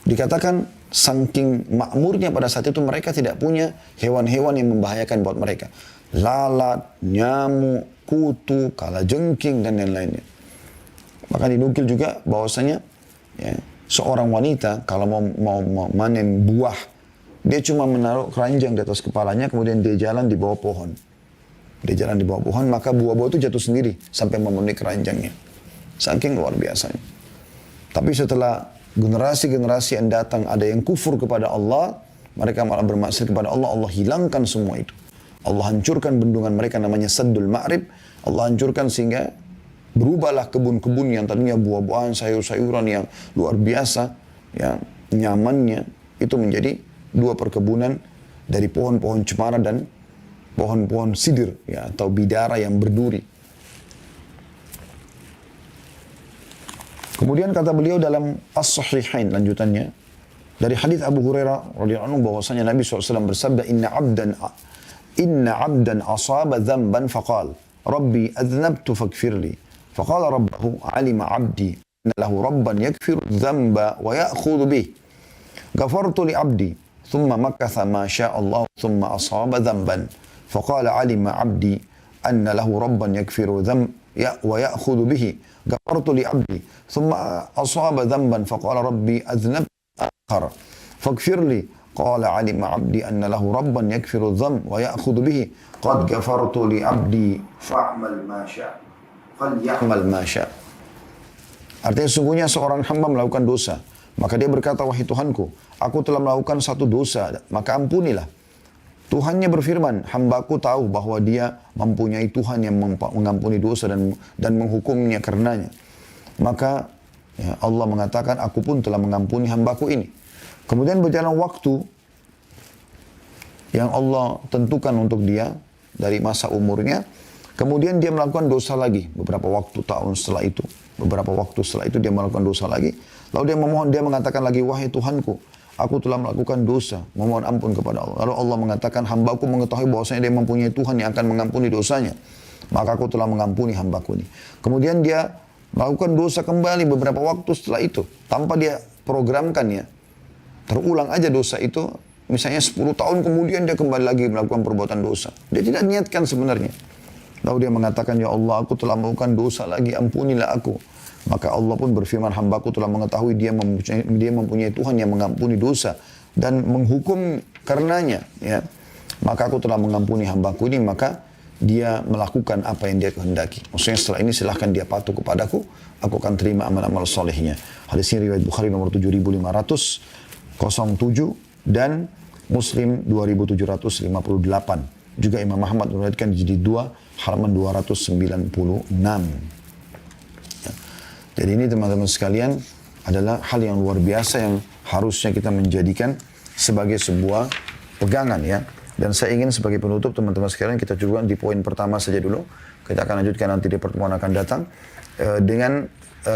Dikatakan saking makmurnya pada saat itu mereka tidak punya hewan-hewan yang membahayakan buat mereka. Lalat, nyamuk, kutu, kalajengking, dan lain-lainnya. Maka dinukil juga bahwasanya ya, seorang wanita kalau mau manen buah, dia cuma menaruh keranjang di atas kepalanya, kemudian dia jalan di bawah pohon. Dia jalan di bawah pohon, maka buah-buah itu jatuh sendiri sampai memenuhi keranjangnya. Saking luar biasanya. Tapi setelah generasi-generasi yang datang ada yang kufur kepada Allah, mereka malah bermaksiat kepada Allah, Allah hilangkan semua itu. Allah hancurkan bendungan mereka namanya Saddul Ma'rib. Allah hancurkan sehingga berubahlah kebun-kebun yang tadinya buah-buahan, sayur-sayuran yang luar biasa, ya, nyamannya, itu menjadi dua perkebunan dari pohon-pohon cemara dan pohon-pohon sidir, ya, atau bidara yang berduri. Kemudian kata beliau dalam As-Sahihain lanjutannya, dari hadis Abu Hurairah radhiyallahu anhu bahwasanya Nabi SAW bersabda, Inna abdan asaba dhanban faqal, Rabbi adznabtu faghfirli. Faqala rabbahu alima abdi inna lahu rabban yakfiru dzamba wa ya'khudhu bih. Ghafartu li abdi thumma makatha ma syaa Allah thumma asaba dhanban. Faqala alima abdi anna lahu rabban yakfiru dzamba wa ya'khudhu bihi. Ghafartu li abdi thumma asaba dhanban faqala rabbi adznabtu akhar faghfir li. Qala alima abdi anna lahu rabban yakfiru dzamba wa ya'khudhu bihi. Qad ghafartu li abdi fa'mal ma syaa. Ya'mal masya. Artinya sungguhnya seorang hamba melakukan dosa, maka dia berkata, wahai Tuhanku, aku telah melakukan satu dosa, maka ampunilah. Tuhannya berfirman, hambaku tahu bahwa dia mempunyai Tuhan yang mengampuni dosa dan menghukumnya karenanya. Maka ya, Allah mengatakan, aku pun telah mengampuni hambaku ini. Kemudian berjalan waktu yang Allah tentukan untuk dia dari masa umurnya. Kemudian dia melakukan dosa lagi beberapa waktu tahun setelah itu. Beberapa waktu setelah itu dia melakukan dosa lagi. Lalu dia memohon, dia mengatakan lagi, wahai Tuhanku, aku telah melakukan dosa, memohon ampun kepada Allah. Lalu Allah mengatakan, hambaku mengetahui bahwasanya dia mempunyai Tuhan yang akan mengampuni dosanya. Maka aku telah mengampuni hambaku ini. Kemudian dia melakukan dosa kembali beberapa waktu setelah itu. Tanpa dia programkan ya. Terulang aja dosa itu. Misalnya 10 tahun kemudian dia kembali lagi melakukan perbuatan dosa. Dia tidak niatkan sebenarnya. Lalu dia mengatakan, ya Allah, aku telah melakukan dosa lagi, ampunilah aku. Maka Allah pun berfirman, hambaku telah mengetahui dia mempunyai Tuhan yang mengampuni dosa dan menghukum karenanya. Ya. Maka aku telah mengampuni hambaku ini, maka dia melakukan apa yang dia kehendaki. Maksudnya setelah ini silahkan dia patuh kepadaku, aku akan terima amal-amal solehnya. Hadis ini riwayat Bukhari nomor 7507 dan Muslim 2758. Juga Imam Ahmad meriwayatkan di jilid 2 halaman 296. Ya. Jadi ini teman-teman sekalian adalah hal yang luar biasa yang harusnya kita menjadikan sebagai sebuah pegangan ya. Dan saya ingin sebagai penutup teman-teman sekalian kita juga di poin pertama saja dulu. Kita akan lanjutkan nanti di pertemuan akan datang dengan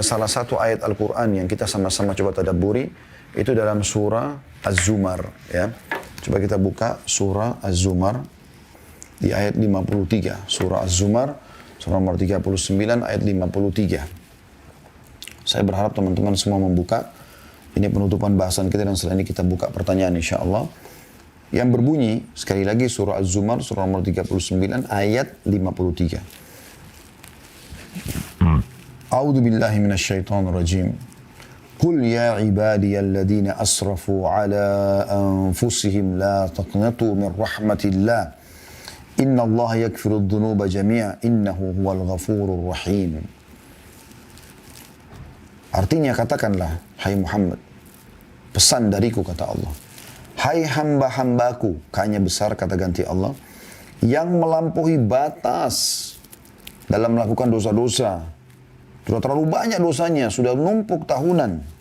salah satu ayat Al-Quran yang kita sama-sama coba tadabburi. Itu dalam surah Az-Zumar ya. Coba kita buka surah Az-Zumar di ayat 53. Surah Az-Zumar, surah nomor 39 ayat 53. Saya berharap teman-teman semua membuka. Ini penutupan bahasan kita dan setelah ini kita buka pertanyaan insyaAllah. Yang berbunyi, sekali lagi surah Az-Zumar, surah nomor 39 ayat 53. A'udzu billahi minasyaitonir rajim. Qul ya ibadiyalladzina asrafu ala anfusihim la taqnatu min rahmatillah. Inna Allah yakfiru dhunuba jami'a innahu huwal ghafurur rahim. Artinya katakanlah, hai Muhammad, pesan dariku kata Allah. Hai hamba-hambaku, kanya besar kata ganti Allah, yang melampaui batas dalam melakukan dosa-dosa. Sudah terlalu banyak dosanya, sudah numpuk tahunan.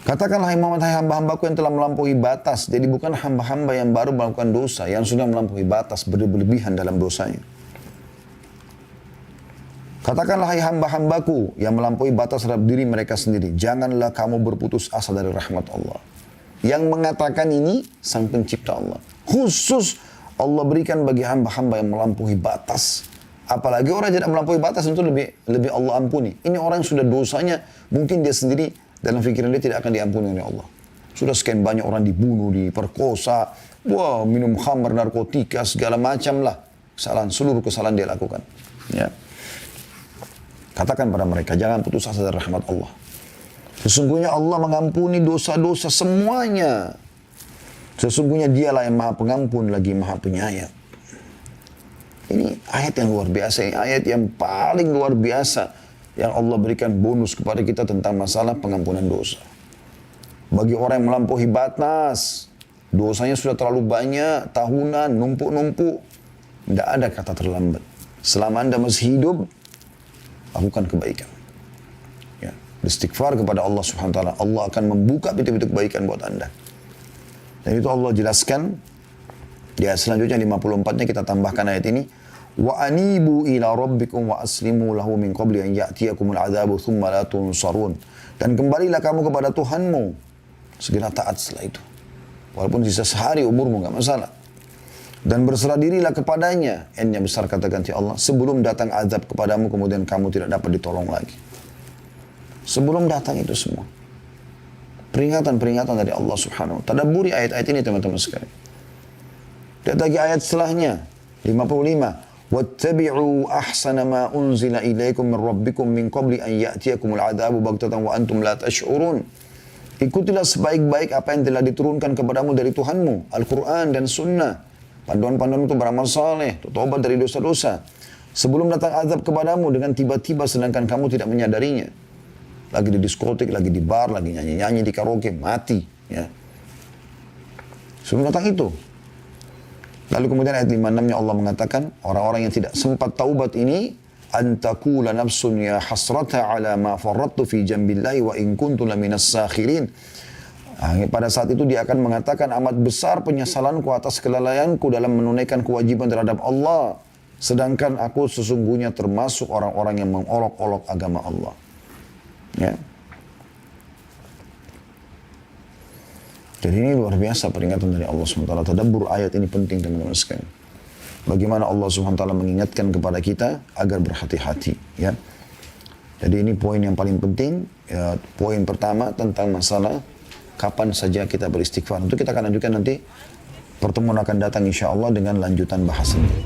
Katakanlah hai Muhammad, hai hamba-hambaku yang telah melampaui batas. Jadi bukan hamba-hamba yang baru melakukan dosa, yang sudah melampaui batas, berlebihan dalam dosanya. Katakanlah hai hamba-hambaku yang melampaui batas terhadap diri mereka sendiri. Janganlah kamu berputus asa dari rahmat Allah. Yang mengatakan ini sang pencipta Allah. Khusus Allah berikan bagi hamba-hamba yang melampaui batas. Apalagi orang yang tidak melampaui batas itu lebih Allah ampuni. Ini orang yang sudah dosanya, mungkin dia sendiri dalam pikiran dia tidak akan diampuni oleh Allah. Sudah sekian banyak orang dibunuh, diperkosa, wah, minum khamar, narkotika, segala macam lah. Seluruh kesalahan dia lakukan. Ya. Katakan pada mereka, jangan putus asa dari rahmat Allah. Sesungguhnya Allah mengampuni dosa-dosa semuanya. Sesungguhnya dialah yang maha pengampun lagi maha penyayang. Ini ayat yang luar biasa, ini ayat yang paling luar biasa yang Allah berikan bonus kepada kita tentang masalah pengampunan dosa. Bagi orang yang melampaui batas, dosanya sudah terlalu banyak, tahunan, numpuk-numpuk, tidak ada kata terlambat. Selama Anda masih hidup, lakukan kebaikan. Ya, beristighfar kepada Allah Subhanahu wa taala, Allah akan membuka pintu-pintu kebaikan buat Anda. Dan itu Allah jelaskan di ayat selanjutnya 54-nya kita tambahkan ayat ini. Wa anibu ila rabbikum wa aslimu lahu min qabli an ya'tiyakumul adzabu thumma la tunsarun. Dan kembalilah kamu kepada Tuhanmu. Segera taat setelah itu. Walaupun sisa sehari umurmu enggak masalah. Dan berserah dirilah kepadanya. N-nya besar kata ganti Allah. Sebelum datang azab kepadamu kemudian kamu tidak dapat ditolong lagi. Sebelum datang itu semua. Peringatan-peringatan dari Allah Subhanahu wa taala. Tadabburi ayat-ayat ini teman-teman sekalian. Lihat lagi ayat setelahnya 55. Wattabi'u ahsana ma unzila ilaikum min rabbikum min qabli an ya'tiyakumul adzabu baghtatan wa antum la tash'urun. Ikutilah sebaik-baik apa yang telah diturunkan kepadamu dari Tuhanmu, Al-Quran dan Sunnah. Panduan-panduan itu beramal saleh, tobat dari dosa-dosa. Sebelum datang azab kepadamu dengan tiba-tiba sedangkan kamu tidak menyadarinya. Lagi di diskotik, lagi di bar, lagi nyanyi-nyanyi di karaoke, mati. Ya. Sebelum datang itu. Lalu kemudian ayat 56-nya Allah mengatakan, orang-orang yang tidak sempat taubat ini, antakula nafsun ya hasrata ala ma farrattu fi jambillahi wa in kuntu laminas sakhirin. Pada saat itu dia akan mengatakan, amat besar penyesalanku atas kelalaianku dalam menunaikan kewajiban terhadap Allah. Sedangkan aku sesungguhnya termasuk orang-orang yang mengolok-olok agama Allah. Ya. Jadi ini luar biasa peringatan dari Allah SWT. Tadabbur ayat ini penting teman-teman sekalian. Bagaimana Allah SWT mengingatkan kepada kita agar berhati-hati. Ya. Jadi ini poin yang paling penting. Ya, poin pertama tentang masalah kapan saja kita beristighfar. Untuk kita akan lanjutkan nanti. Pertemuan akan datang insya Allah dengan lanjutan bahasan ini.